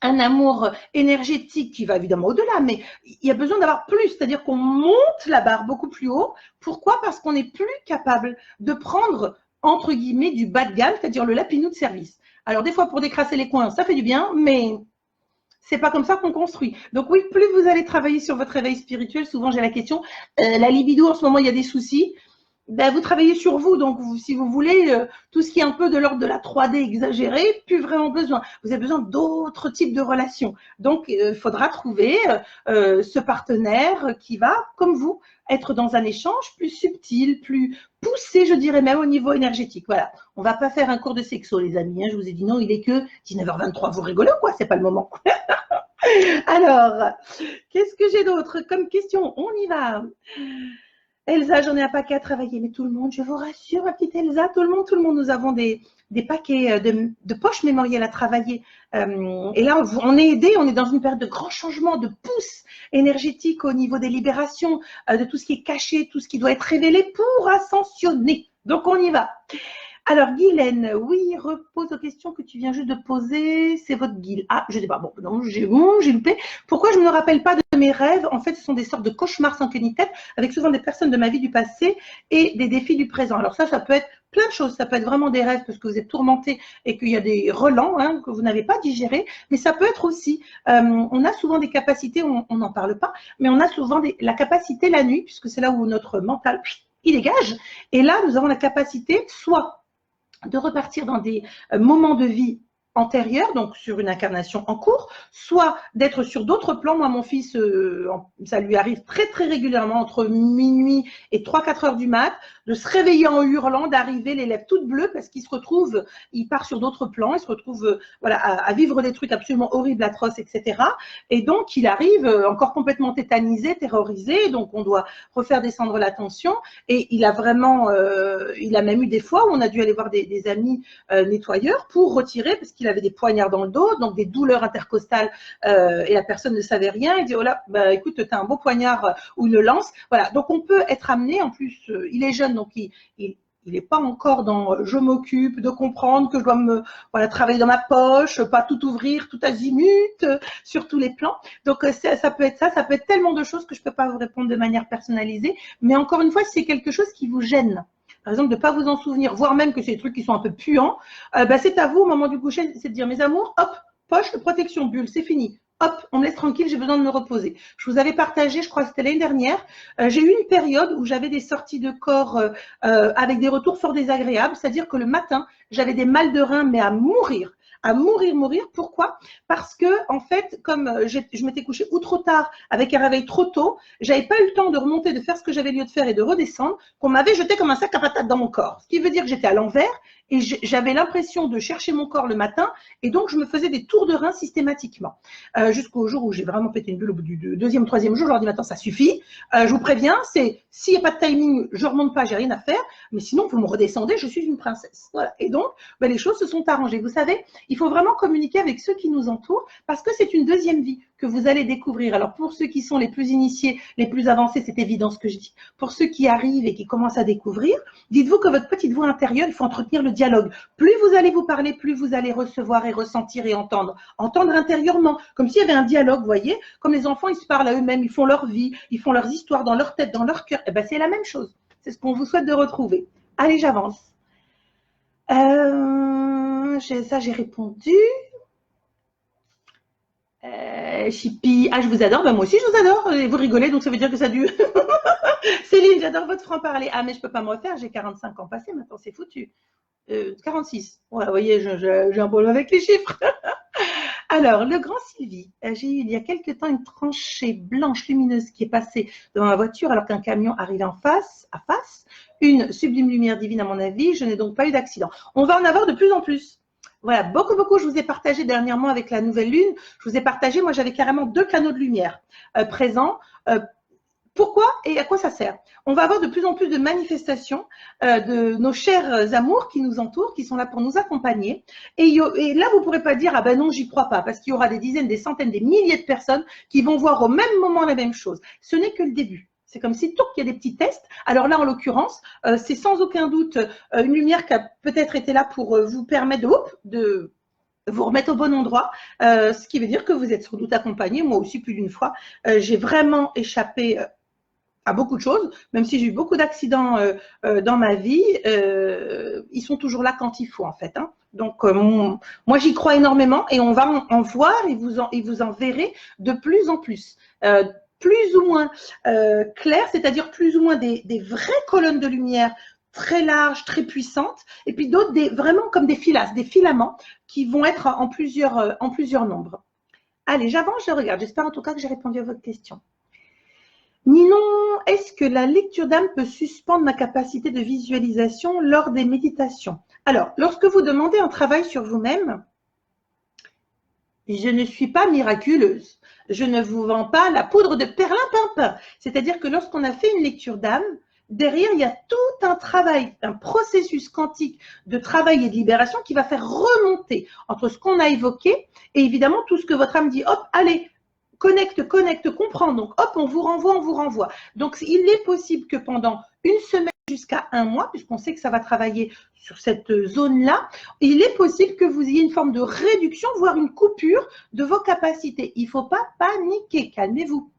amour énergétique qui va évidemment au-delà, mais il y a besoin d'avoir plus, c'est-à-dire qu'on monte la barre beaucoup plus haut. Pourquoi? Parce qu'on n'est plus capable de prendre, entre guillemets, du bas de gamme, c'est-à-dire le lapinou de service. Alors, des fois, pour décrasser les coins, ça fait du bien, mais c'est pas comme ça qu'on construit. Donc oui, plus vous allez travailler sur votre éveil spirituel, souvent j'ai la question, la libido en ce moment il y a des soucis, ben, vous travaillez sur vous, donc si vous voulez, tout ce qui est un peu de l'ordre de la 3D exagérée, plus vraiment besoin. Vous avez besoin d'autres types de relations. Donc il faudra trouver ce partenaire qui va, comme vous, être dans un échange plus subtil, plus poussé, je dirais même au niveau énergétique. Voilà, on va pas faire un cours de sexo, les amis. Hein. Je vous ai dit non, il est que 19h23. Vous rigolez ou quoi? C'est pas le moment. Alors, qu'est-ce que j'ai d'autre comme question? On y va. Elsa, j'en ai un paquet à travailler, mais tout le monde, je vous rassure, ma petite Elsa, tout le monde, nous avons des paquets de poches mémorielles à travailler. Et là, on est aidé, on est dans une période de grands changements, de pousse énergétique au niveau des libérations, de tout ce qui est caché, tout ce qui doit être révélé pour ascensionner. Donc, on y va. Alors, Guylaine, oui, repose aux questions que tu viens juste de poser. C'est votre Guil. Ah, je ne sais pas. Bon, non, j'ai loupé. Pourquoi je ne me rappelle pas de mes rêves? En fait, ce sont des sortes de cauchemars sans queue ni tête, avec souvent des personnes de ma vie du passé et des défis du présent. Alors ça peut être plein de choses. Ça peut être vraiment des rêves parce que vous êtes tourmenté et qu'il y a des relents hein, que vous n'avez pas digérés. Mais ça peut être aussi, on a souvent des capacités, on n'en parle pas, mais on a souvent la capacité la nuit, puisque c'est là où notre mental, il dégage. Et là, nous avons la capacité soit de repartir dans des moments de vie antérieurs, donc sur une incarnation en cours, soit d'être sur d'autres plans. Moi, mon fils, ça lui arrive très, très régulièrement, entre minuit et 3-4 heures du mat, de se réveiller en hurlant, d'arriver les lèvres toutes bleues parce qu'il se retrouve, il part sur d'autres plans, il se retrouve voilà, à vivre des trucs absolument horribles, atroces, etc. Et donc, il arrive encore complètement tétanisé, terrorisé, donc on doit refaire descendre la tension. Et il a vraiment, il a même eu des fois où on a dû aller voir des amis nettoyeurs pour retirer, parce qu'il avait des poignards dans le dos, donc des douleurs intercostales, et la personne ne savait rien. Il dit, oh là, bah, écoute, tu as un beau poignard ou une lance. Voilà, donc on peut être amené, en plus, il est jeune, donc Il n'est pas encore dans je m'occupe de comprendre que je dois me voilà, travailler dans ma poche, pas tout ouvrir, tout azimut, sur tous les plans. Donc, ça peut être ça peut être tellement de choses que je ne peux pas vous répondre de manière personnalisée. Mais encore une fois, si c'est quelque chose qui vous gêne, par exemple, de ne pas vous en souvenir, voire même que c'est des trucs qui sont un peu puants, c'est à vous, au moment du coucher, c'est de dire, mes amours, hop, poche de protection, bulle, c'est fini. Hop, on me laisse tranquille, j'ai besoin de me reposer. Je vous avais partagé, je crois que c'était l'année dernière, j'ai eu une période où j'avais des sorties de corps avec des retours fort désagréables, c'est-à-dire que le matin, j'avais des mal de rein, mais à mourir. À mourir, mourir. Pourquoi? Parce que, en fait, comme je m'étais couchée ou trop tard, avec un réveil trop tôt, j'avais pas eu le temps de remonter, de faire ce que j'avais lieu de faire et de redescendre, qu'on m'avait jeté comme un sac à patates dans mon corps. Ce qui veut dire que j'étais à l'envers et j'avais l'impression de chercher mon corps le matin et donc je me faisais des tours de rein systématiquement. Jusqu'au jour où j'ai vraiment pété une bulle au bout du deuxième, troisième jour, je leur dis maintenant ça suffit, je vous préviens, s'il n'y a pas de timing, je ne remonte pas, j'ai rien à faire, mais sinon vous me redescendez, je suis une princesse. Voilà. Et donc, les choses se sont arrangées. Vous savez, il faut vraiment communiquer avec ceux qui nous entourent parce que c'est une deuxième vie que vous allez découvrir. Alors pour ceux qui sont les plus initiés, les plus avancés, c'est évident ce que je dis. Pour ceux qui arrivent et qui commencent à découvrir, dites-vous que votre petite voix intérieure, il faut entretenir le dialogue. Plus vous allez vous parler, plus vous allez recevoir et ressentir et entendre. Entendre intérieurement, comme s'il y avait un dialogue, vous voyez, comme les enfants, ils se parlent à eux-mêmes, ils font leur vie, ils font leurs histoires dans leur tête, dans leur cœur. Et c'est la même chose. C'est ce qu'on vous souhaite de retrouver. Allez, j'avance. Ça, j'ai répondu. Chippy, je vous adore. Moi aussi, je vous adore. Et vous rigolez, donc ça veut dire que ça dure. Céline, j'adore votre franc-parler. Mais je ne peux pas me refaire. J'ai 45 ans passés. Maintenant, c'est foutu. 46. Ouais, vous voyez, j'ai un problème avec les chiffres. Alors, le grand Sylvie, j'ai eu il y a quelque temps une tranchée blanche lumineuse qui est passée devant ma voiture alors qu'un camion arrivait à face. Une sublime lumière divine à mon avis. Je n'ai donc pas eu d'accident. On va en avoir de plus en plus. Voilà, beaucoup, je vous ai partagé dernièrement avec la nouvelle lune, je vous ai partagé, moi j'avais carrément 2 canaux de lumière présents. Pourquoi et à quoi ça sert? On va avoir de plus en plus de manifestations de nos chers amours qui nous entourent, qui sont là pour nous accompagner. Et là, vous ne pourrez pas dire, non, j'y crois pas, parce qu'il y aura des dizaines, des centaines, des milliers de personnes qui vont voir au même moment la même chose. Ce n'est que le début. C'est comme si, il y a des petits tests. Alors là, en l'occurrence, c'est sans aucun doute une lumière qui a peut-être été là pour vous permettre de vous remettre au bon endroit, ce qui veut dire que vous êtes sans doute accompagné. Moi aussi, plus d'une fois, j'ai vraiment échappé à beaucoup de choses, même si j'ai eu beaucoup d'accidents dans ma vie, ils sont toujours là quand il faut, en fait. Donc, moi, j'y crois énormément et on va en voir et vous en verrez de plus en plus. Plus ou moins clair, c'est-à-dire plus ou moins des vraies colonnes de lumière très larges, très puissantes, et puis d'autres vraiment comme des filasses, des filaments qui vont être en plusieurs nombres. Allez, j'avance, je regarde. J'espère en tout cas que j'ai répondu à votre question. Ninon, est-ce que la lecture d'âme peut suspendre ma capacité de visualisation lors des méditations? Alors, lorsque vous demandez un travail sur vous-même, je ne suis pas miraculeuse. Je ne vous vends pas la poudre de perlimpinpin. C'est-à-dire que lorsqu'on a fait une lecture d'âme, derrière, il y a tout un travail, un processus quantique de travail et de libération qui va faire remonter entre ce qu'on a évoqué et évidemment tout ce que votre âme dit. Hop, allez, connecte, comprends. Donc, hop, on vous renvoie. Donc, il est possible que pendant une semaine jusqu'à un mois, puisqu'on sait que ça va travailler sur cette zone-là, il est possible que vous ayez une forme de réduction, voire une coupure de vos capacités. Il ne faut pas paniquer, calmez-vous.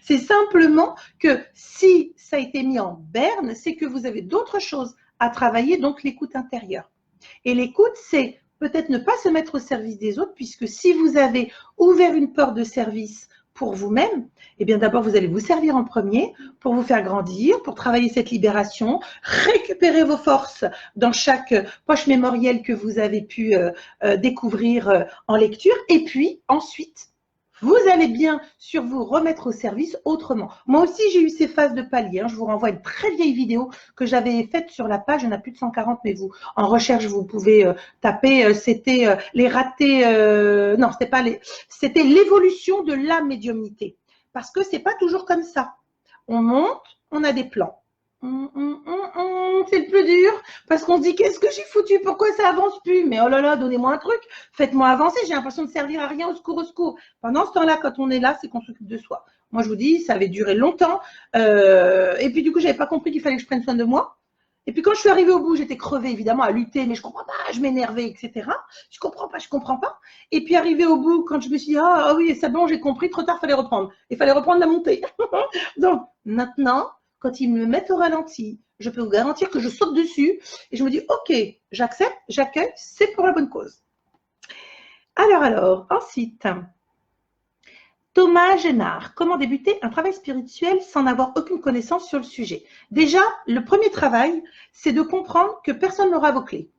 C'est simplement que si ça a été mis en berne, c'est que vous avez d'autres choses à travailler, donc l'écoute intérieure. Et l'écoute, c'est peut-être ne pas se mettre au service des autres, puisque si vous avez ouvert une porte de service pour vous-même, eh bien d'abord vous allez vous servir en premier pour vous faire grandir, pour travailler cette libération, récupérer vos forces dans chaque poche mémorielle que vous avez pu découvrir en lecture, et puis ensuite, vous allez bien sûr vous remettre au service autrement. Moi aussi, j'ai eu ces phases de palier. Je vous renvoie une très vieille vidéo que j'avais faite sur la page. Il y en a plus de 140, mais vous, en recherche, vous pouvez taper. C'était les ratés. Non, c'était pas les. C'était l'évolution de la médiumnité. Parce que c'est pas toujours comme ça. On monte, on a des plans. C'est le plus dur parce qu'on se dit qu'est-ce que j'ai foutu, pourquoi ça avance plus, mais oh là là, donnez-moi un truc, faites-moi avancer, j'ai l'impression de servir à rien, au secours. Pendant ce temps-là, quand on est là, c'est qu'on s'occupe de soi. Moi, je vous dis, ça avait duré longtemps et puis du coup, j'avais pas compris qu'il fallait que je prenne soin de moi Et puis quand je suis arrivée au bout, j'étais crevée évidemment à lutter, mais je comprends pas, je m'énervais, etc. Je comprends pas, je comprends pas. Et puis arrivée au bout, quand je me suis dit, ah oui, c'est bon, j'ai compris, trop tard, fallait reprendre. Il fallait reprendre la montée. Donc maintenant, quand ils me mettent au ralenti, je peux vous garantir que je saute dessus et je me dis, ok, j'accepte, j'accueille, c'est pour la bonne cause. Alors, ensuite, Thomas Génard, comment débuter un travail spirituel sans avoir aucune connaissance sur le sujet? Déjà, le premier travail, c'est de comprendre que personne n'aura vos clés.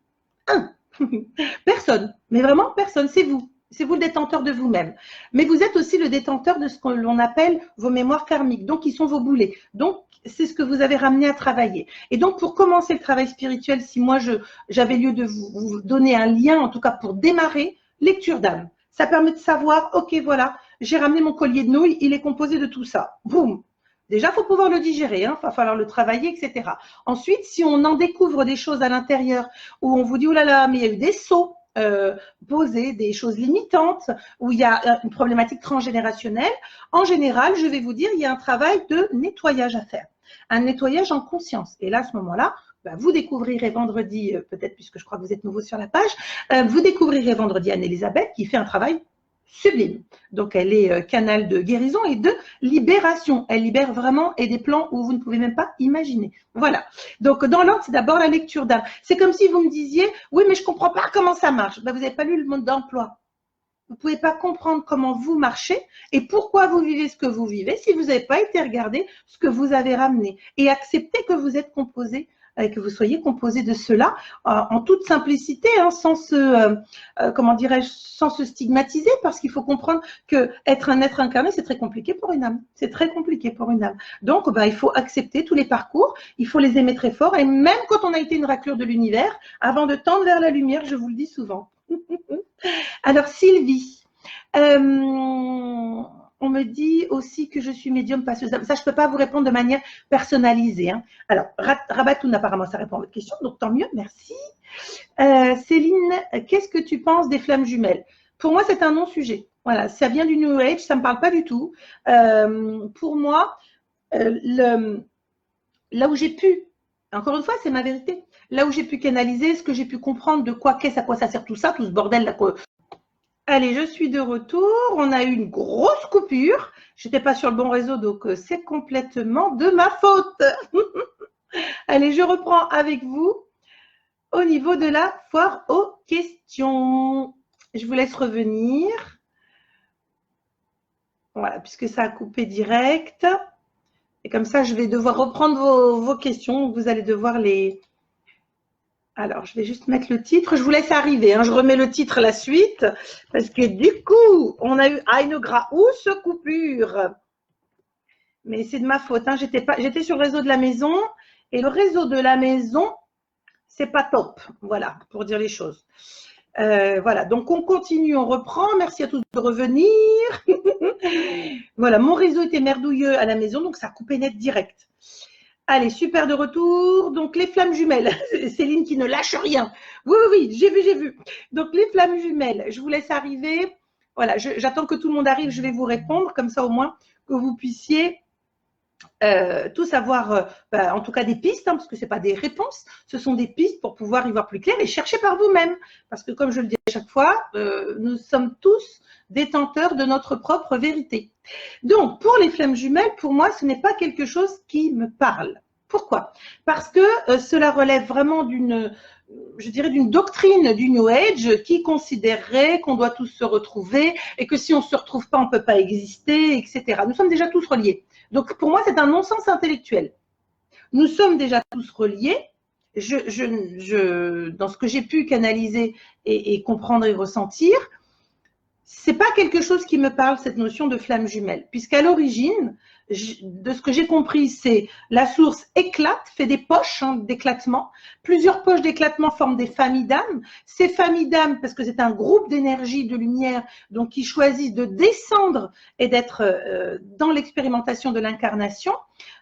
Personne, mais vraiment personne, c'est vous. C'est vous le détenteur de vous-même. Mais vous êtes aussi le détenteur de ce que l'on appelle vos mémoires karmiques, donc qui sont vos boulets. Donc, c'est ce que vous avez ramené à travailler. Et donc, pour commencer le travail spirituel, si moi j'avais lieu de vous donner un lien, en tout cas pour démarrer, lecture d'âme. Ça permet de savoir, ok, voilà, j'ai ramené mon collier de nouilles, il est composé de tout ça. Boum. Déjà, il faut pouvoir le digérer, il va falloir le travailler, etc. Ensuite, si on en découvre des choses à l'intérieur où on vous dit, oh là là, mais il y a eu des sauts posés, des choses limitantes, où il y a une problématique transgénérationnelle, en général, je vais vous dire, il y a un travail de nettoyage à faire, un nettoyage en conscience. Et là, à ce moment-là, vous découvrirez vendredi, peut-être puisque je crois que vous êtes nouveau sur la page, vous découvrirez vendredi Anne-Elisabeth qui fait un travail sublime. Donc, elle est canal de guérison et de libération. Elle libère vraiment et des plans où vous ne pouvez même pas imaginer. Voilà. Donc, dans l'ordre, c'est d'abord la lecture d'âme. C'est comme si vous me disiez, oui, mais je ne comprends pas comment ça marche. Vous n'avez pas lu le mode d'emploi. Vous ne pouvez pas comprendre comment vous marchez et pourquoi vous vivez ce que vous vivez si vous n'avez pas été regarder ce que vous avez ramené et accepter que vous êtes composé, que vous soyez composé de cela en toute simplicité, sans se, comment dirais-je, sans se stigmatiser, parce qu'il faut comprendre que être un être incarné, c'est très compliqué pour une âme. C'est très compliqué pour une âme. Donc, il faut accepter tous les parcours, il faut les aimer très fort, et même quand on a été une raclure de l'univers, avant de tendre vers la lumière, je vous le dis souvent. Alors, Sylvie, on me dit aussi que je suis médium passeuse. Ça, je ne peux pas vous répondre de manière personnalisée. Alors, Rabatoun, apparemment, ça répond à votre question, donc tant mieux, merci. Céline, qu'est-ce que tu penses des flammes jumelles? Pour moi, c'est un non-sujet. Voilà, ça vient du New Age, ça ne me parle pas du tout. Pour moi, là où j'ai pu, encore une fois, c'est ma vérité, là où j'ai pu canaliser, ce que j'ai pu comprendre de quoi, à quoi ça sert tout ça, tout ce bordel là. Allez, je suis de retour. On a eu une grosse coupure. Je n'étais pas sur le bon réseau, donc c'est complètement de ma faute. Allez, je reprends avec vous au niveau de la foire aux questions. Je vous laisse revenir. Voilà, puisque ça a coupé direct. Et comme ça, je vais devoir reprendre vos questions. Vous allez devoir les... Alors, je vais juste mettre le titre. Je vous laisse arriver. Je remets le titre, la suite. Parce que du coup, on a eu une grosse coupure. Mais c'est de ma faute. J'étais sur le réseau de la maison. Et le réseau de la maison, c'est pas top. Voilà, pour dire les choses. Voilà, donc on continue, on reprend. Merci à tous de revenir. Voilà, mon réseau était merdouilleux à la maison, donc ça a coupé net direct. Allez, super de retour. Donc, les flammes jumelles. Céline qui ne lâche rien. Oui, j'ai vu. Donc, les flammes jumelles, je vous laisse arriver. Voilà, j'attends que tout le monde arrive, je vais vous répondre, comme ça au moins que vous puissiez tous avoir, en tout cas des pistes, parce que ce n'est pas des réponses, ce sont des pistes pour pouvoir y voir plus clair et chercher par vous-même. Parce que comme je le dis à chaque fois, nous sommes tous détenteurs de notre propre vérité. Donc, pour les flammes jumelles, pour moi, ce n'est pas quelque chose qui me parle. Pourquoi? Parce que cela relève vraiment d'une doctrine du New Age qui considérerait qu'on doit tous se retrouver et que si on ne se retrouve pas, on ne peut pas exister, etc. Nous sommes déjà tous reliés. Donc, pour moi, c'est un non-sens intellectuel. Nous sommes déjà tous reliés. Dans ce que j'ai pu canaliser et comprendre et ressentir, c'est pas quelque chose qui me parle, cette notion de flamme jumelle, puisqu'à l'origine, de ce que j'ai compris, c'est la source éclate, fait des poches d'éclatement. Plusieurs poches d'éclatement forment des familles d'âmes. Ces familles d'âmes, parce que c'est un groupe d'énergie, de lumière, donc qui choisissent de descendre et d'être dans l'expérimentation de l'incarnation.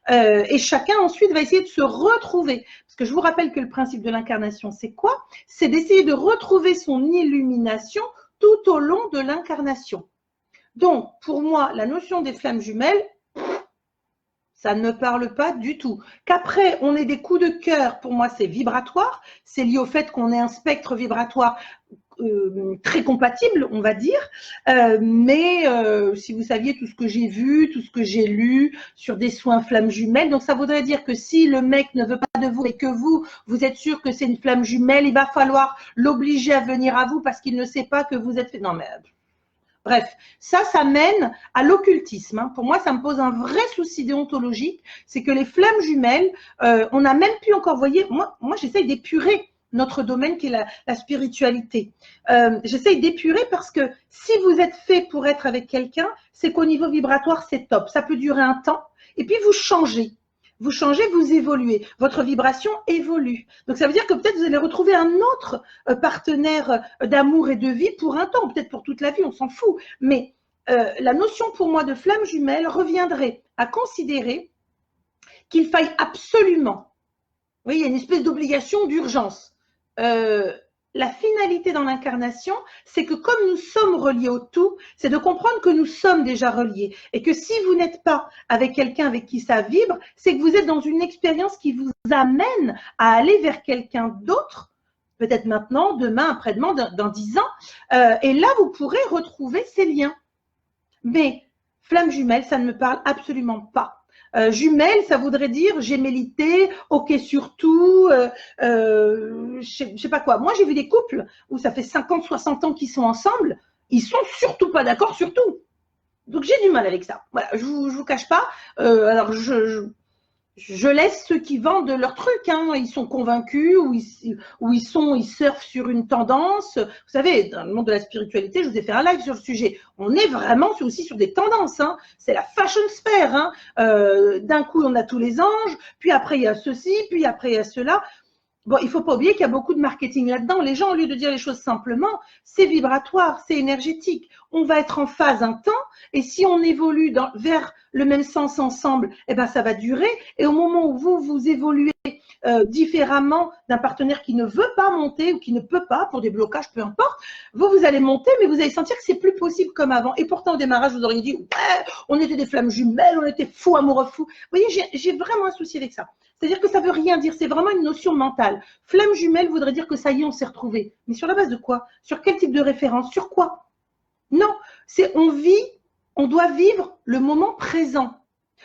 Et chacun ensuite va essayer de se retrouver. Parce que je vous rappelle que le principe de l'incarnation, c'est quoi? C'est d'essayer de retrouver son illumination tout au long de l'incarnation. Donc, pour moi, la notion des flammes jumelles, ça ne me parle pas du tout. Qu'après, on ait des coups de cœur, pour moi, c'est vibratoire. C'est lié au fait qu'on ait un spectre vibratoire très compatible, on va dire. Mais si vous saviez tout ce que j'ai vu, tout ce que j'ai lu sur des soins flammes jumelles, donc ça voudrait dire que si le mec ne veut pas de vous et que vous êtes sûr que c'est une flamme jumelle, il va falloir l'obliger à venir à vous parce qu'il ne sait pas que vous êtes fait. Non mais bref, ça mène à l'occultisme. Hein. Pour moi, ça me pose un vrai souci déontologique, c'est que les flammes jumelles, on n'a même plus encore, voyez, moi j'essaye d'épurer notre domaine qui est la spiritualité. J'essaye d'épurer parce que si vous êtes fait pour être avec quelqu'un, c'est qu'au niveau vibratoire, c'est top. Ça peut durer un temps et puis vous changez. Vous changez, vous évoluez. Votre vibration évolue. Donc, ça veut dire que peut-être vous allez retrouver un autre partenaire d'amour et de vie pour un temps, peut-être pour toute la vie, on s'en fout. Mais la notion pour moi de flamme jumelle reviendrait à considérer qu'il faille absolument, vous voyez, il y a une espèce d'obligation d'urgence. La finalité dans l'incarnation, c'est que comme nous sommes reliés au tout, c'est de comprendre que nous sommes déjà reliés et que si vous n'êtes pas avec quelqu'un avec qui ça vibre, c'est que vous êtes dans une expérience qui vous amène à aller vers quelqu'un d'autre, peut-être maintenant, demain, après-demain, dans 10 ans, et là, vous pourrez retrouver ces liens. Mais flamme jumelle, ça ne me parle absolument pas. Jumelle, ça voudrait dire gémellité, ok sur tout, je sais pas quoi. Moi, j'ai vu des couples où ça fait 50, 60 ans qu'ils sont ensemble, ils sont surtout pas d'accord sur tout. Donc, j'ai du mal avec ça. Voilà, je vous cache pas. Alors, je laisse ceux qui vendent leur truc, hein. Ils sont convaincus ou ils surfent sur une tendance. Vous savez, dans le monde de la spiritualité, je vous ai fait un live sur le sujet. On est vraiment aussi sur des tendances, hein. C'est la fashion sphere, hein. D'un coup, on a tous les anges, puis après, il y a ceci, puis après, il y a cela. Bon, il ne faut pas oublier qu'il y a beaucoup de marketing là-dedans. Les gens, au lieu de dire les choses simplement, c'est vibratoire, c'est énergétique. On va être en phase un temps et si on évolue vers le même sens ensemble, eh ben, ça va durer. Et au moment où vous évoluez différemment d'un partenaire qui ne veut pas monter ou qui ne peut pas, pour des blocages, peu importe, vous allez monter, mais vous allez sentir que c'est plus possible comme avant. Et pourtant, au démarrage, vous auriez dit, ouais, on était des flammes jumelles, on était fous, amoureux fous. Vous voyez, j'ai vraiment un souci avec ça. C'est-à-dire que ça ne veut rien dire, c'est vraiment une notion mentale. Flamme jumelle voudrait dire que ça y est, on s'est retrouvés. Mais sur la base de quoi? Sur quel type de référence? Sur quoi? Non, c'est on doit vivre le moment présent.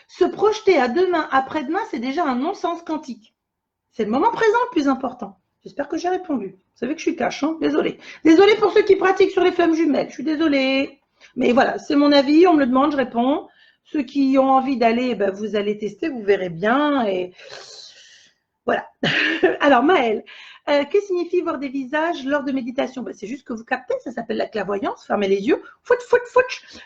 Se projeter à demain, après-demain, c'est déjà un non-sens quantique. C'est le moment présent le plus important. J'espère que j'ai répondu. Vous savez que je suis cash, hein? Désolée. Désolée pour ceux qui pratiquent sur les flammes jumelles. Je suis désolée. Mais voilà, c'est mon avis, on me le demande, je réponds. Ceux qui ont envie d'aller, ben, vous allez tester, vous verrez bien. Et voilà. Alors, Maëlle, que signifie voir des visages lors de méditation? Ben, c'est juste que vous captez, ça s'appelle la clairvoyance. Fermez les yeux.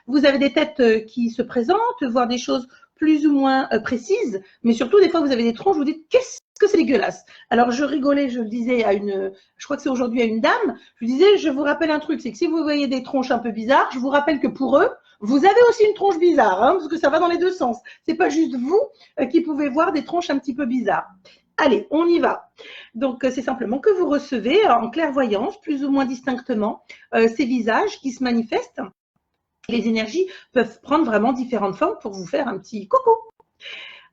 Vous avez des têtes qui se présentent, voir des choses plus ou moins précises, mais surtout, des fois, vous avez des tronches, vous dites, qu'est-ce que c'est dégueulasse. Alors, je rigolais, je le disais je crois que c'est aujourd'hui à une dame, je lui disais, je vous rappelle un truc, c'est que si vous voyez des tronches un peu bizarres, je vous rappelle que pour eux, vous avez aussi une tronche bizarre, hein, parce que ça va dans les deux sens. C'est pas juste vous qui pouvez voir des tronches un petit peu bizarres. Allez, on y va. Donc, c'est simplement que vous recevez en clairvoyance, plus ou moins distinctement, ces visages qui se manifestent. Les énergies peuvent prendre vraiment différentes formes pour vous faire un petit coucou.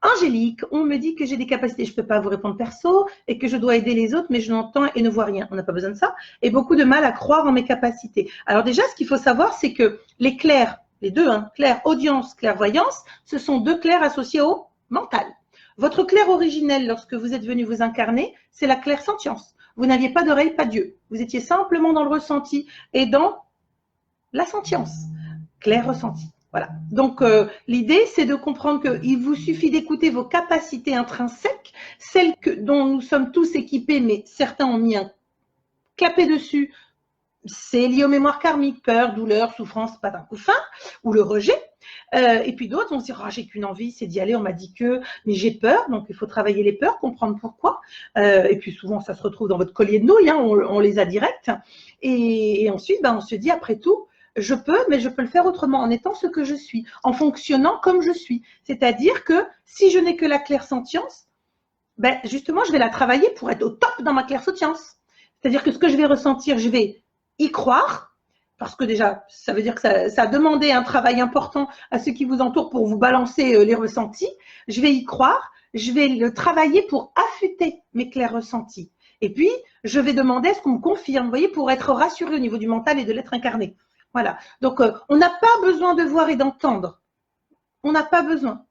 Angélique, on me dit que j'ai des capacités, je ne peux pas vous répondre perso et que je dois aider les autres, mais je n'entends et ne vois rien. On n'a pas besoin de ça. Et beaucoup de mal à croire en mes capacités. Alors déjà, ce qu'il faut savoir, c'est que les clairs, les deux, hein, clair, audience, clairvoyance, ce sont deux clairs associés au mental. Votre clair originel, lorsque vous êtes venu vous incarner, c'est la clairsentience. Vous n'aviez pas d'oreille, pas d'yeux. Vous étiez simplement dans le ressenti et dans la sentience. Clair ressenti. Voilà. Donc, l'idée, c'est de comprendre qu'il vous suffit d'écouter vos capacités intrinsèques, celles dont nous sommes tous équipés, mais certains ont mis un clapet dessus. C'est lié aux mémoires karmiques, peur, douleur, souffrance, pas d'un coup fin, ou le rejet. Et puis d'autres vont se dire, oh, j'ai qu'une envie, c'est d'y aller, on m'a dit que, mais j'ai peur, donc il faut travailler les peurs, comprendre pourquoi. Et puis souvent, ça se retrouve dans votre collier de nouilles, hein, on les a directs. Et ensuite, on se dit, après tout, je peux, mais je peux le faire autrement, en étant ce que je suis, en fonctionnant comme je suis. C'est-à-dire que si je n'ai que la clairsentience, justement, je vais la travailler pour être au top dans ma clairsentience. C'est-à-dire que ce que je vais ressentir, je vais y croire, parce que déjà, ça veut dire que ça a demandé un travail important à ceux qui vous entourent pour vous balancer les ressentis. Je vais y croire, je vais le travailler pour affûter mes clairs ressentis. Et puis, je vais demander à ce qu'on me confirme, vous voyez, pour être rassuré au niveau du mental et de l'être incarné. Voilà. Donc, on n'a pas besoin de voir et d'entendre. On n'a pas besoin.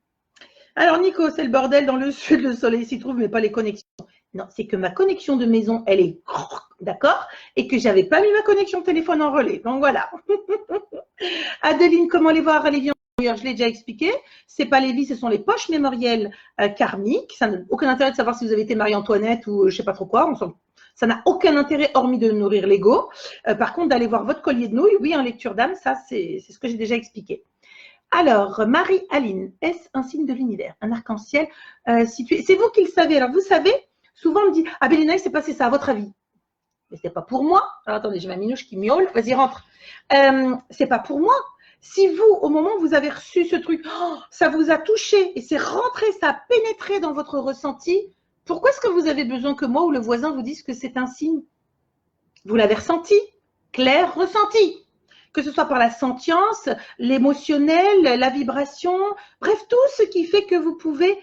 Alors, Nico, c'est le bordel dans le sud, le soleil s'y trouve, mais pas les connexions. Non, c'est que ma connexion de maison, elle est d'accord, et que j'avais pas mis ma connexion téléphone en relais. Donc, voilà. Adeline, comment les voir les vies antérieures? Je l'ai déjà expliqué. Ce n'est pas les vies, ce sont les poches mémorielles karmiques. Ça n'a aucun intérêt de savoir si vous avez été Marie-Antoinette ou je ne sais pas trop quoi. Ça n'a aucun intérêt, hormis de nourrir l'ego. Par contre, d'aller voir votre collier de nouilles, oui, en lecture d'âme, ça, c'est ce que j'ai déjà expliqué. Alors, Marie-Aline, est-ce un signe de l'univers? Un arc-en-ciel situé. C'est vous qui le savez. Alors, vous savez, souvent on me dit, ah Bélina, il s'est passé ça, à votre avis? Mais ce n'est pas pour moi. Alors, attendez, j'ai ma minouche qui miaule. Vas-y, rentre. C'est pas pour moi. Si vous, au moment où vous avez reçu ce truc, oh, ça vous a touché et c'est rentré, ça a pénétré dans votre ressenti, pourquoi est-ce que vous avez besoin que moi ou le voisin vous dise que c'est un signe? Vous l'avez ressenti, clair ressenti. Que ce soit par la sentience, l'émotionnel, la vibration, bref, tout ce qui fait que vous pouvez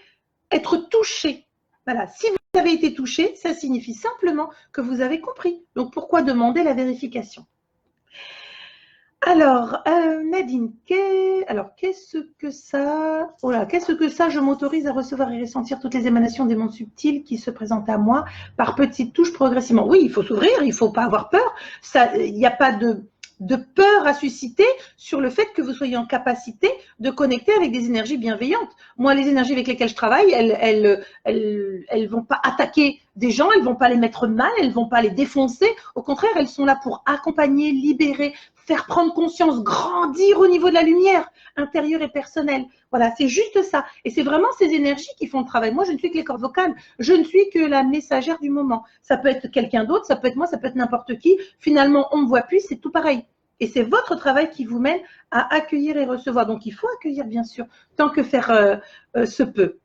être touché. Voilà, si vous avez été touché, ça signifie simplement que vous avez compris. Donc, pourquoi demander la vérification? Alors, Nadine, qu'est-ce que ça? Oh là, qu'est-ce que ça? Je m'autorise à recevoir et ressentir toutes les émanations des mondes subtils qui se présentent à moi par petites touches progressivement. Oui, il faut s'ouvrir, il ne faut pas avoir peur. Il n'y a pas de peur à susciter sur le fait que vous soyez en capacité de connecter avec des énergies bienveillantes. Moi, les énergies avec lesquelles je travaille, elles vont pas attaquer des gens, elles vont pas les mettre mal, elles vont pas les défoncer. Au contraire, elles sont là pour accompagner, libérer, faire prendre conscience, grandir au niveau de la lumière intérieure et personnelle. Voilà, c'est juste ça. Et c'est vraiment ces énergies qui font le travail. Moi, je ne suis que les cordes vocales. Je ne suis que la messagère du moment. Ça peut être quelqu'un d'autre, ça peut être moi, ça peut être n'importe qui. Finalement, on ne me voit plus, c'est tout pareil. Et c'est votre travail qui vous mène à accueillir et recevoir. Donc, il faut accueillir, bien sûr, tant que faire se peut.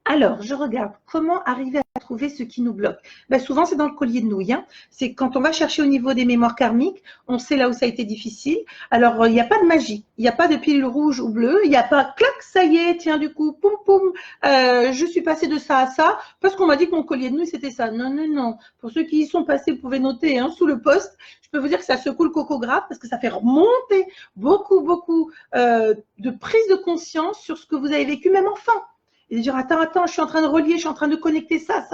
Alors, je regarde comment arriver à trouver ce qui nous bloque. Ben, souvent, c'est dans le collier de nouilles. Hein. C'est quand on va chercher au niveau des mémoires karmiques, on sait là où ça a été difficile. Alors, il n'y a pas de magie, il n'y a pas de pilule rouge ou bleue, il n'y a pas clac, ça y est, tiens, du coup, poum, poum, je suis passée de ça à ça, parce qu'on m'a dit que mon collier de nouilles, c'était ça. Non, non, non. Pour ceux qui y sont passés, vous pouvez noter hein, sous le post. Je peux vous dire que ça secoue le coco grave parce que ça fait remonter beaucoup, beaucoup de prise de conscience sur ce que vous avez vécu, même enfant. Et de dire, attends, je suis en train de relier, je suis en train de connecter ça.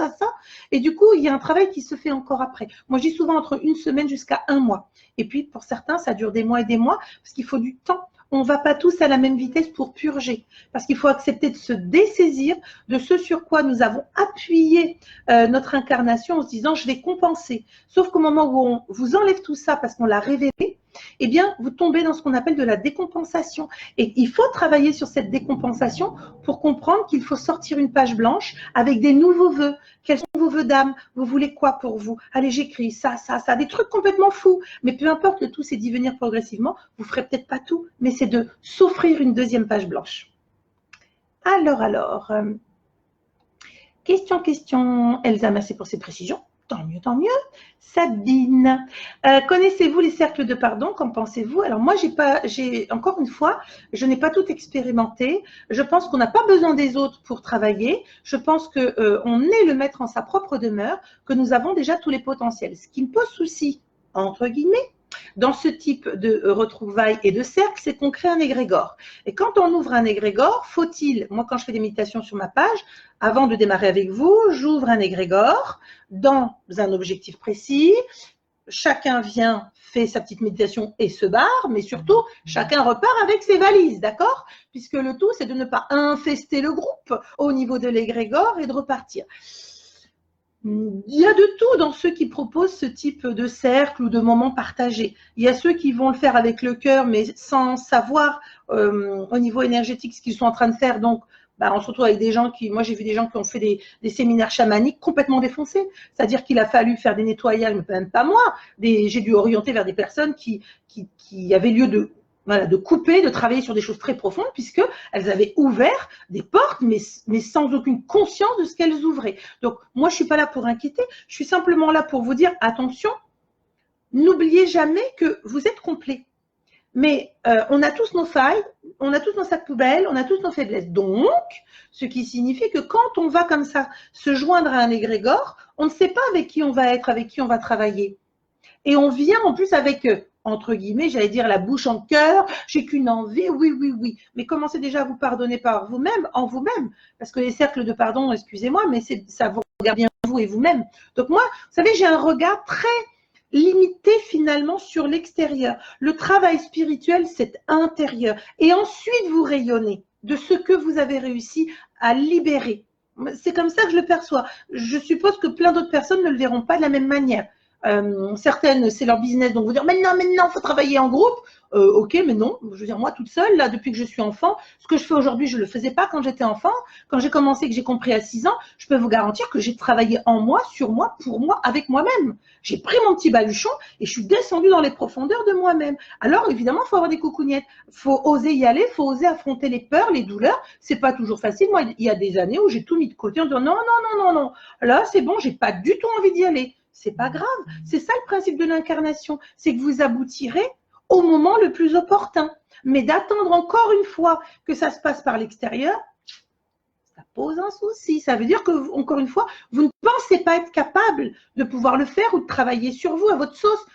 Et du coup, il y a un travail qui se fait encore après. Moi, je dis souvent entre une semaine jusqu'à un mois. Et puis, pour certains, ça dure des mois et des mois parce qu'il faut du temps. On ne va pas tous à la même vitesse pour purger. Parce qu'il faut accepter de se dessaisir de ce sur quoi nous avons appuyé notre incarnation en se disant, je vais compenser. Sauf qu'au moment où on vous enlève tout ça parce qu'on l'a révélé, eh bien, vous tombez dans ce qu'on appelle de la décompensation. Et il faut travailler sur cette décompensation pour comprendre qu'il faut sortir une page blanche avec des nouveaux vœux. Quels sont vos vœux d'âme? Vous voulez quoi pour vous? Allez, j'écris ça, des trucs complètement fous. Mais peu importe, le tout, c'est d'y venir progressivement. Vous ne ferez peut-être pas tout, mais c'est de s'offrir une deuxième page blanche. Alors, question. Elsa, merci pour ces précisions. Tant mieux. Sabine, connaissez-vous les cercles de pardon? Qu'en pensez-vous? Alors moi, encore une fois, je n'ai pas tout expérimenté. Je pense qu'on n'a pas besoin des autres pour travailler. Je pense qu'on est le maître en sa propre demeure, que nous avons déjà tous les potentiels. Ce qui me pose souci, entre guillemets, dans ce type de retrouvailles et de cercle, c'est qu'on crée un égrégore. Et quand on ouvre un égrégore, moi quand je fais des méditations sur ma page, avant de démarrer avec vous, j'ouvre un égrégore dans un objectif précis. Chacun vient, fait sa petite méditation et se barre, mais surtout, chacun repart avec ses valises, d'accord? Puisque le tout, c'est de ne pas infester le groupe au niveau de l'égrégore et de repartir. Il y a de tout dans ceux qui proposent ce type de cercle ou de moment partagé. Il y a ceux qui vont le faire avec le cœur, mais sans savoir au niveau énergétique ce qu'ils sont en train de faire. Donc, on se retrouve avec des gens moi j'ai vu des gens qui ont fait des séminaires chamaniques complètement défoncés. C'est-à-dire qu'il a fallu faire des nettoyages, mais même pas moi. J'ai dû orienter vers des personnes qui avaient lieu de couper, de travailler sur des choses très profondes, puisqu'elles avaient ouvert des portes, mais sans aucune conscience de ce qu'elles ouvraient. Donc, moi, je ne suis pas là pour inquiéter, je suis simplement là pour vous dire, attention, n'oubliez jamais que vous êtes complet. Mais on a tous nos failles, on a tous nos sacs poubelles, on a tous nos faiblesses. Donc, ce qui signifie que quand on va comme ça se joindre à un égrégore, on ne sait pas avec qui on va être, avec qui on va travailler. Et on vient en plus avec, entre guillemets, j'allais dire la bouche en cœur, j'ai qu'une envie, oui, oui, oui. Mais commencez déjà à vous pardonner par vous-même, en vous-même. Parce que les cercles de pardon, excusez-moi, mais ça vous regarde bien vous et vous-même. Donc moi, vous savez, j'ai un regard très limité finalement sur l'extérieur. Le travail spirituel, c'est intérieur. Et ensuite, vous rayonnez de ce que vous avez réussi à libérer. C'est comme ça que je le perçois. Je suppose que plein d'autres personnes ne le verront pas de la même manière. Certaines, c'est leur business, donc vous dire mais non, il faut travailler en groupe. Ok, mais non, je veux dire, moi toute seule, là, depuis que je suis enfant, ce que je fais aujourd'hui, je ne le faisais pas quand j'étais enfant. Quand j'ai commencé, que j'ai compris à 6 ans, je peux vous garantir que j'ai travaillé en moi, sur moi, pour moi, avec moi-même. J'ai pris mon petit baluchon et je suis descendue dans les profondeurs de moi-même. Alors, évidemment, il faut avoir des coucougnettes. Il faut oser y aller, il faut oser affronter les peurs, les douleurs. C'est pas toujours facile. Moi, il y a des années où j'ai tout mis de côté en disant non, non, non, non, non. Là, c'est bon, j'ai pas du tout envie d'y aller. C'est pas grave. C'est ça le principe de l'incarnation. C'est que vous aboutirez au moment le plus opportun. Mais d'attendre encore une fois que ça se passe par l'extérieur, ça pose un souci. Ça veut dire que, encore une fois, vous ne pensez pas être capable de pouvoir le faire ou de travailler sur vous à votre sauce.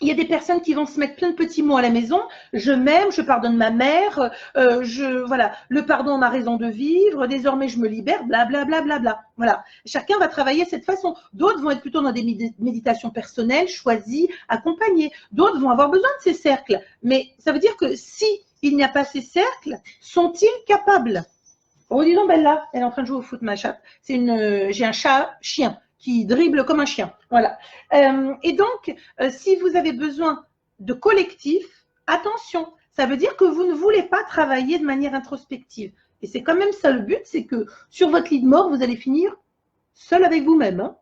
Il y a des personnes qui vont se mettre plein de petits mots à la maison. Je m'aime, je pardonne ma mère, voilà, le pardon m'a raison de vivre, désormais je me libère, blablabla. Bla, bla, bla. Voilà. Chacun va travailler de cette façon. D'autres vont être plutôt dans des méditations personnelles, choisies, accompagnées. D'autres vont avoir besoin de ces cercles. Mais ça veut dire que si il n'y a pas ces cercles, sont-ils capables? Oh, dis donc, Bella, elle est en train de jouer au foot, ma chatte. J'ai un chat-chien qui dribble comme un chien. Voilà. Et donc, si vous avez besoin de collectif, attention, ça veut dire que vous ne voulez pas travailler de manière introspective. Et c'est quand même ça le but, c'est que sur votre lit de mort, vous allez finir seul avec vous-même. Hein.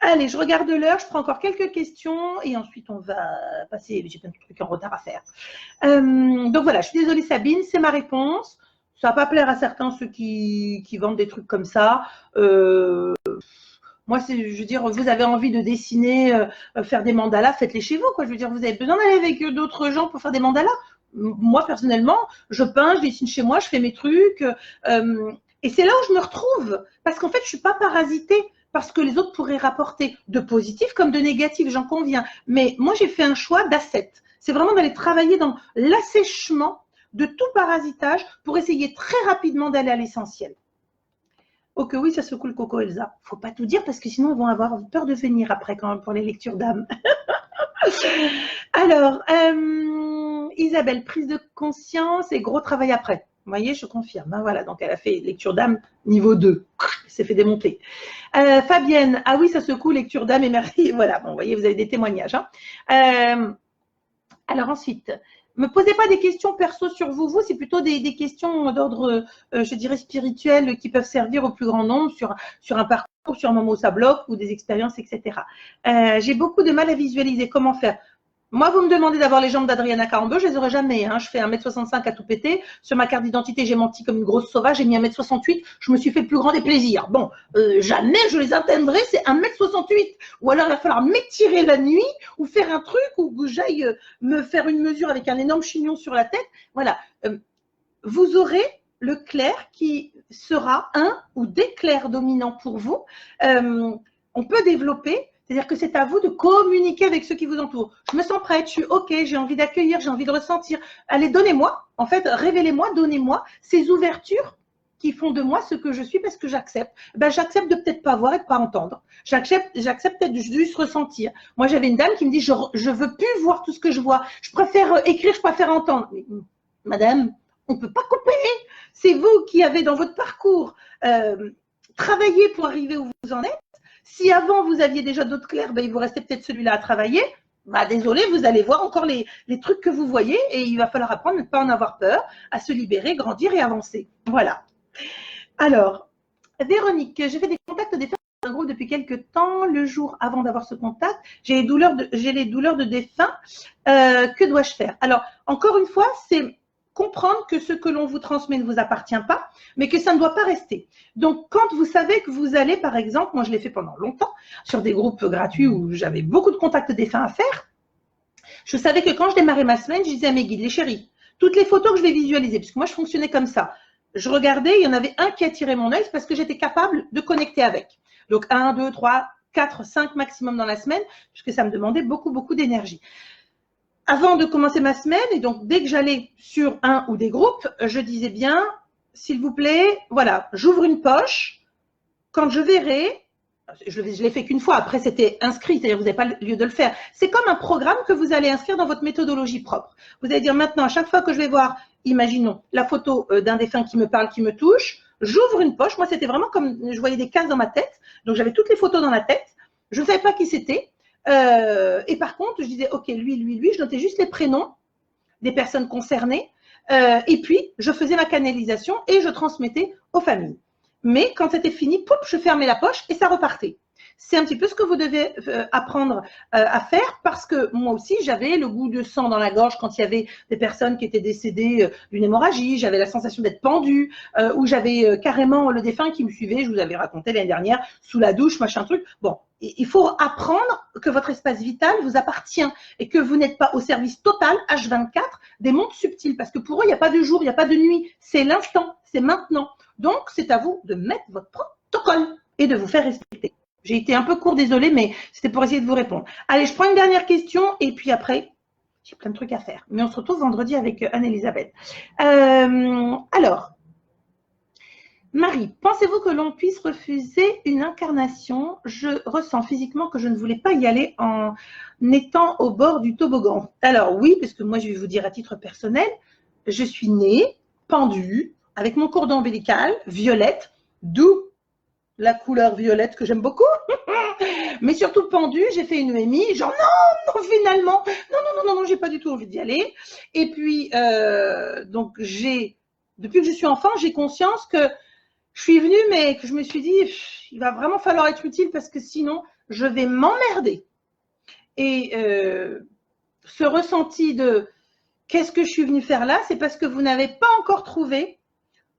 Allez, je regarde l'heure, je prends encore quelques questions et ensuite on va passer, j'ai plein de trucs en retard à faire. Donc voilà, je suis désolée Sabine, c'est ma réponse. Ça va pas plaire à certains, ceux qui vendent des trucs comme ça. Moi, je veux dire, vous avez envie de dessiner, faire des mandalas, faites-les chez vous. Quoi. Je veux dire, vous avez besoin d'aller avec d'autres gens pour faire des mandalas. Moi, personnellement, je peins, je dessine chez moi, je fais mes trucs. Et c'est là où je me retrouve. Parce qu'en fait, je ne suis pas parasitée parce que les autres pourraient rapporter de positif comme de négatif, j'en conviens. Mais moi, j'ai fait un choix d'asset. C'est vraiment d'aller travailler dans l'assèchement de tout parasitage pour essayer très rapidement d'aller à l'essentiel. Ok, oui, ça secoue le coco, Elsa. Faut pas tout dire parce que sinon, ils vont avoir peur de venir après quand même pour les lectures d'âme. Alors, Isabelle, prise de conscience et gros travail après. Vous voyez, je confirme. Hein, voilà, donc elle a fait lecture d'âme niveau 2. Elle s'est fait démonter. Fabienne, ah oui, ça secoue, lecture d'âme et merci. Voilà, bon, vous voyez, vous avez des témoignages. Hein. Alors ensuite, me posez pas des questions perso sur vous. Vous, c'est plutôt des questions d'ordre, je dirais, spirituel qui peuvent servir au plus grand nombre sur un parcours, sur un moment où ça bloque ou des expériences, etc. J'ai beaucoup de mal à visualiser. Comment faire? Moi, vous me demandez d'avoir les jambes d'Adriana Carambeu, je les aurai jamais. Hein. Je fais 1m65 à tout péter. Sur ma carte d'identité, j'ai menti comme une grosse sauvage. J'ai mis 1m68. Je me suis fait le plus grand des plaisirs. Bon, jamais je les atteindrai, c'est 1m68. Ou alors, il va falloir m'étirer la nuit ou faire un truc où j'aille me faire une mesure avec un énorme chignon sur la tête. Voilà. Vous aurez le clair qui sera un ou des clairs dominants pour vous. On peut développer. C'est-à-dire que c'est à vous de communiquer avec ceux qui vous entourent. Je me sens prête, je suis OK, j'ai envie d'accueillir, j'ai envie de ressentir. Allez, donnez-moi, en fait, révélez-moi, donnez-moi ces ouvertures qui font de moi ce que je suis parce que j'accepte. Ben, j'accepte de peut-être pas voir et de pas entendre. J'accepte peut-être de juste ressentir. Moi, j'avais une dame qui me dit, je veux plus voir tout ce que je vois. Je préfère écrire, je préfère entendre. Mais, madame, on peut pas couper. C'est vous qui avez dans votre parcours travaillé pour arriver où vous en êtes. Si avant vous aviez déjà d'autres clairs, ben, il vous restait peut-être celui-là à travailler. Bah, désolé, vous allez voir encore les trucs que vous voyez et il va falloir apprendre à ne pas en avoir peur, à se libérer, grandir et avancer. Voilà. Alors, Véronique, j'ai fait des contacts des femmes dans un groupe depuis quelques temps. Le jour avant d'avoir ce contact, j'ai les douleurs de défunt. Que dois-je faire? Alors, encore une fois, c'est comprendre que ce que l'on vous transmet ne vous appartient pas, mais que ça ne doit pas rester. Donc, quand vous savez que vous allez, par exemple, moi je l'ai fait pendant longtemps, sur des groupes gratuits où j'avais beaucoup de contacts défunts à faire, je savais que quand je démarrais ma semaine, je disais à mes guides, les chéris, toutes les photos que je vais visualiser, parce que moi je fonctionnais comme ça, je regardais, il y en avait un qui attirait mon œil parce que j'étais capable de connecter avec. Donc 1, 2, 3, 4, 5 maximum dans la semaine, puisque ça me demandait beaucoup d'énergie. Avant de commencer ma semaine, et donc dès que j'allais sur un ou des groupes, je disais bien, s'il vous plaît, voilà, j'ouvre une poche, quand je verrai, je l'ai fait qu'une fois, après c'était inscrit, c'est-à-dire vous n'avez pas le lieu de le faire. C'est comme un programme que vous allez inscrire dans votre méthodologie propre. Vous allez dire maintenant, à chaque fois que je vais voir, imaginons, la photo d'un défunt qui me parle, qui me touche, j'ouvre une poche. Moi, c'était vraiment comme, je voyais des cases dans ma tête, donc j'avais toutes les photos dans la tête. Je ne savais pas qui c'était. Et par contre, je disais, ok, lui, je notais juste les prénoms des personnes concernées. Et puis, je faisais ma canalisation et je transmettais aux familles. Mais quand c'était fini, pouf, je fermais la poche et ça repartait. C'est un petit peu ce que vous devez apprendre à faire parce que moi aussi, j'avais le goût de sang dans la gorge quand il y avait des personnes qui étaient décédées d'une hémorragie. J'avais la sensation d'être pendue ou j'avais carrément le défunt qui me suivait. Je vous avais raconté l'année dernière, sous la douche, machin truc. Bon, il faut apprendre que votre espace vital vous appartient et que vous n'êtes pas au service total, H24, des mondes subtils. Parce que pour eux, il n'y a pas de jour, il n'y a pas de nuit. C'est l'instant, c'est maintenant. Donc, c'est à vous de mettre votre protocole et de vous faire respecter. J'ai été un peu court, désolée, mais c'était pour essayer de vous répondre. Allez, je prends une dernière question et puis après, j'ai plein de trucs à faire. Mais on se retrouve vendredi avec Anne-Elisabeth. Alors, Marie, pensez-vous que l'on puisse refuser une incarnation? Je ressens physiquement que je ne voulais pas y aller en étant au bord du toboggan. Alors oui, parce que moi, je vais vous dire à titre personnel, je suis née, pendue, avec mon cordon ombilical, violette, d'où la couleur violette que j'aime beaucoup, mais surtout pendue, j'ai fait une EMI, genre non, finalement, non, j'ai pas du tout envie d'y aller. Et puis, donc depuis que je suis enfant, j'ai conscience que je suis venue, mais que je me suis dit, il va vraiment falloir être utile parce que sinon, je vais m'emmerder. Et ce ressenti de qu'est-ce que je suis venue faire là, c'est parce que vous n'avez pas encore trouvé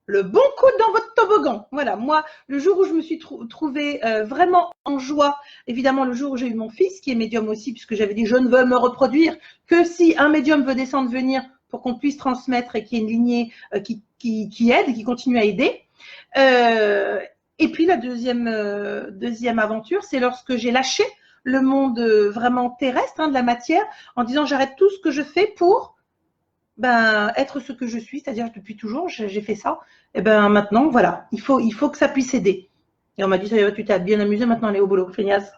le bon coup dans votre toboggan. Voilà, moi, le jour où je me suis trouvée vraiment en joie, évidemment, le jour où j'ai eu mon fils, qui est médium aussi, puisque j'avais dit, je ne veux me reproduire que si un médium veut descendre, venir, pour qu'on puisse transmettre et qu'il y ait une lignée qui aide et qui continue à aider. Et puis, la deuxième aventure, c'est lorsque j'ai lâché le monde vraiment terrestre, de la matière, en disant, j'arrête tout ce que je fais pour être ce que je suis, c'est-à-dire depuis toujours, j'ai fait ça. Et maintenant, voilà, il faut que ça puisse aider. Et on m'a dit, ça y est, tu t'es bien amusé, maintenant elle est au boulot, feignasse.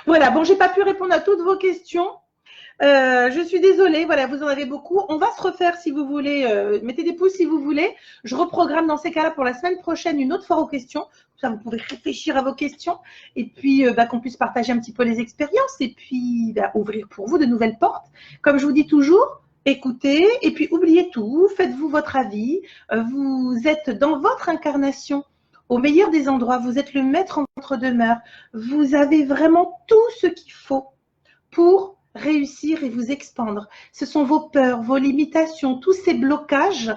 Voilà, bon, j'ai pas pu répondre à toutes vos questions. Je suis désolée, voilà, vous en avez beaucoup. On va se refaire si vous voulez. Mettez des pouces si vous voulez. Je reprogramme dans ces cas-là pour la semaine prochaine une autre fois aux questions. Ça, vous pouvez réfléchir à vos questions et puis qu'on puisse partager un petit peu les expériences et puis ouvrir pour vous de nouvelles portes. Comme je vous dis toujours, écoutez et puis oubliez tout. Faites-vous votre avis. Vous êtes dans votre incarnation au meilleur des endroits. Vous êtes le maître en votre demeure. Vous avez vraiment tout ce qu'il faut pour réussir et vous expandre. Ce sont vos peurs, vos limitations, tous ces blocages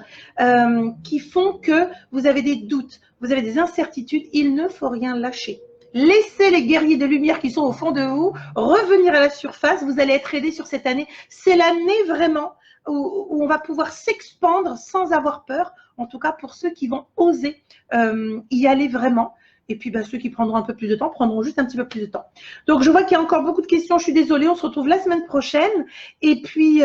qui font que vous avez des doutes, vous avez des incertitudes. Il ne faut rien lâcher. Laissez les guerriers de lumière qui sont au fond de vous revenir à la surface. Vous allez être aidés sur cette année. C'est l'année vraiment où on va pouvoir s'expandre sans avoir peur, en tout cas pour ceux qui vont oser y aller vraiment. Et puis, ceux qui prendront un peu plus de temps prendront juste un petit peu plus de temps. Donc, je vois qu'il y a encore beaucoup de questions. Je suis désolée. On se retrouve la semaine prochaine. Et puis,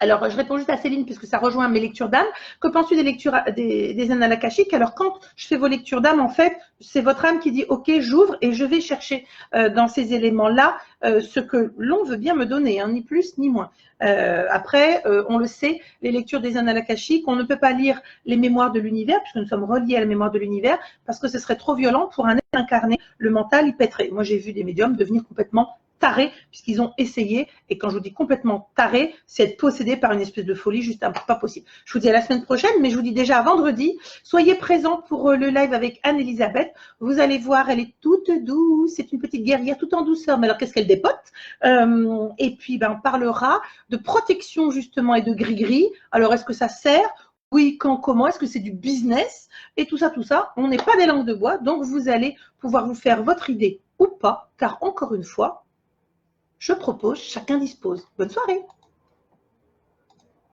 alors, je réponds juste à Céline puisque ça rejoint mes lectures d'âme. Que penses-tu des lectures des annales akashiques? Alors, quand je fais vos lectures d'âme, en fait, c'est votre âme qui dit « Ok, j'ouvre et je vais chercher dans ces éléments-là ce que l'on veut bien me donner, ni plus ni moins. » Après, on le sait, les lectures des annales akashiques, on ne peut pas lire les mémoires de l'univers puisque nous sommes reliés à la mémoire de l'univers parce que ce serait trop violent pour un être incarné. Le mental, il pèterait. Moi, j'ai vu des médiums devenir complètement tarés, puisqu'ils ont essayé, et quand je vous dis complètement tarés, c'est être possédé par une espèce de folie juste pas possible. Je vous dis à la semaine prochaine, mais je vous dis déjà à vendredi, soyez présents pour le live avec Anne-Elisabeth. Vous allez voir, elle est toute douce, c'est une petite guerrière tout en douceur, mais alors qu'est-ce qu'elle dépote. Et puis, on parlera de protection justement et de gris-gris. Alors, est-ce que ça sert? Oui, quand, comment? Est-ce que c'est du business? Et tout ça, on n'est pas des langues de bois, donc vous allez pouvoir vous faire votre idée ou pas, car encore une fois, je propose, chacun dispose. Bonne soirée.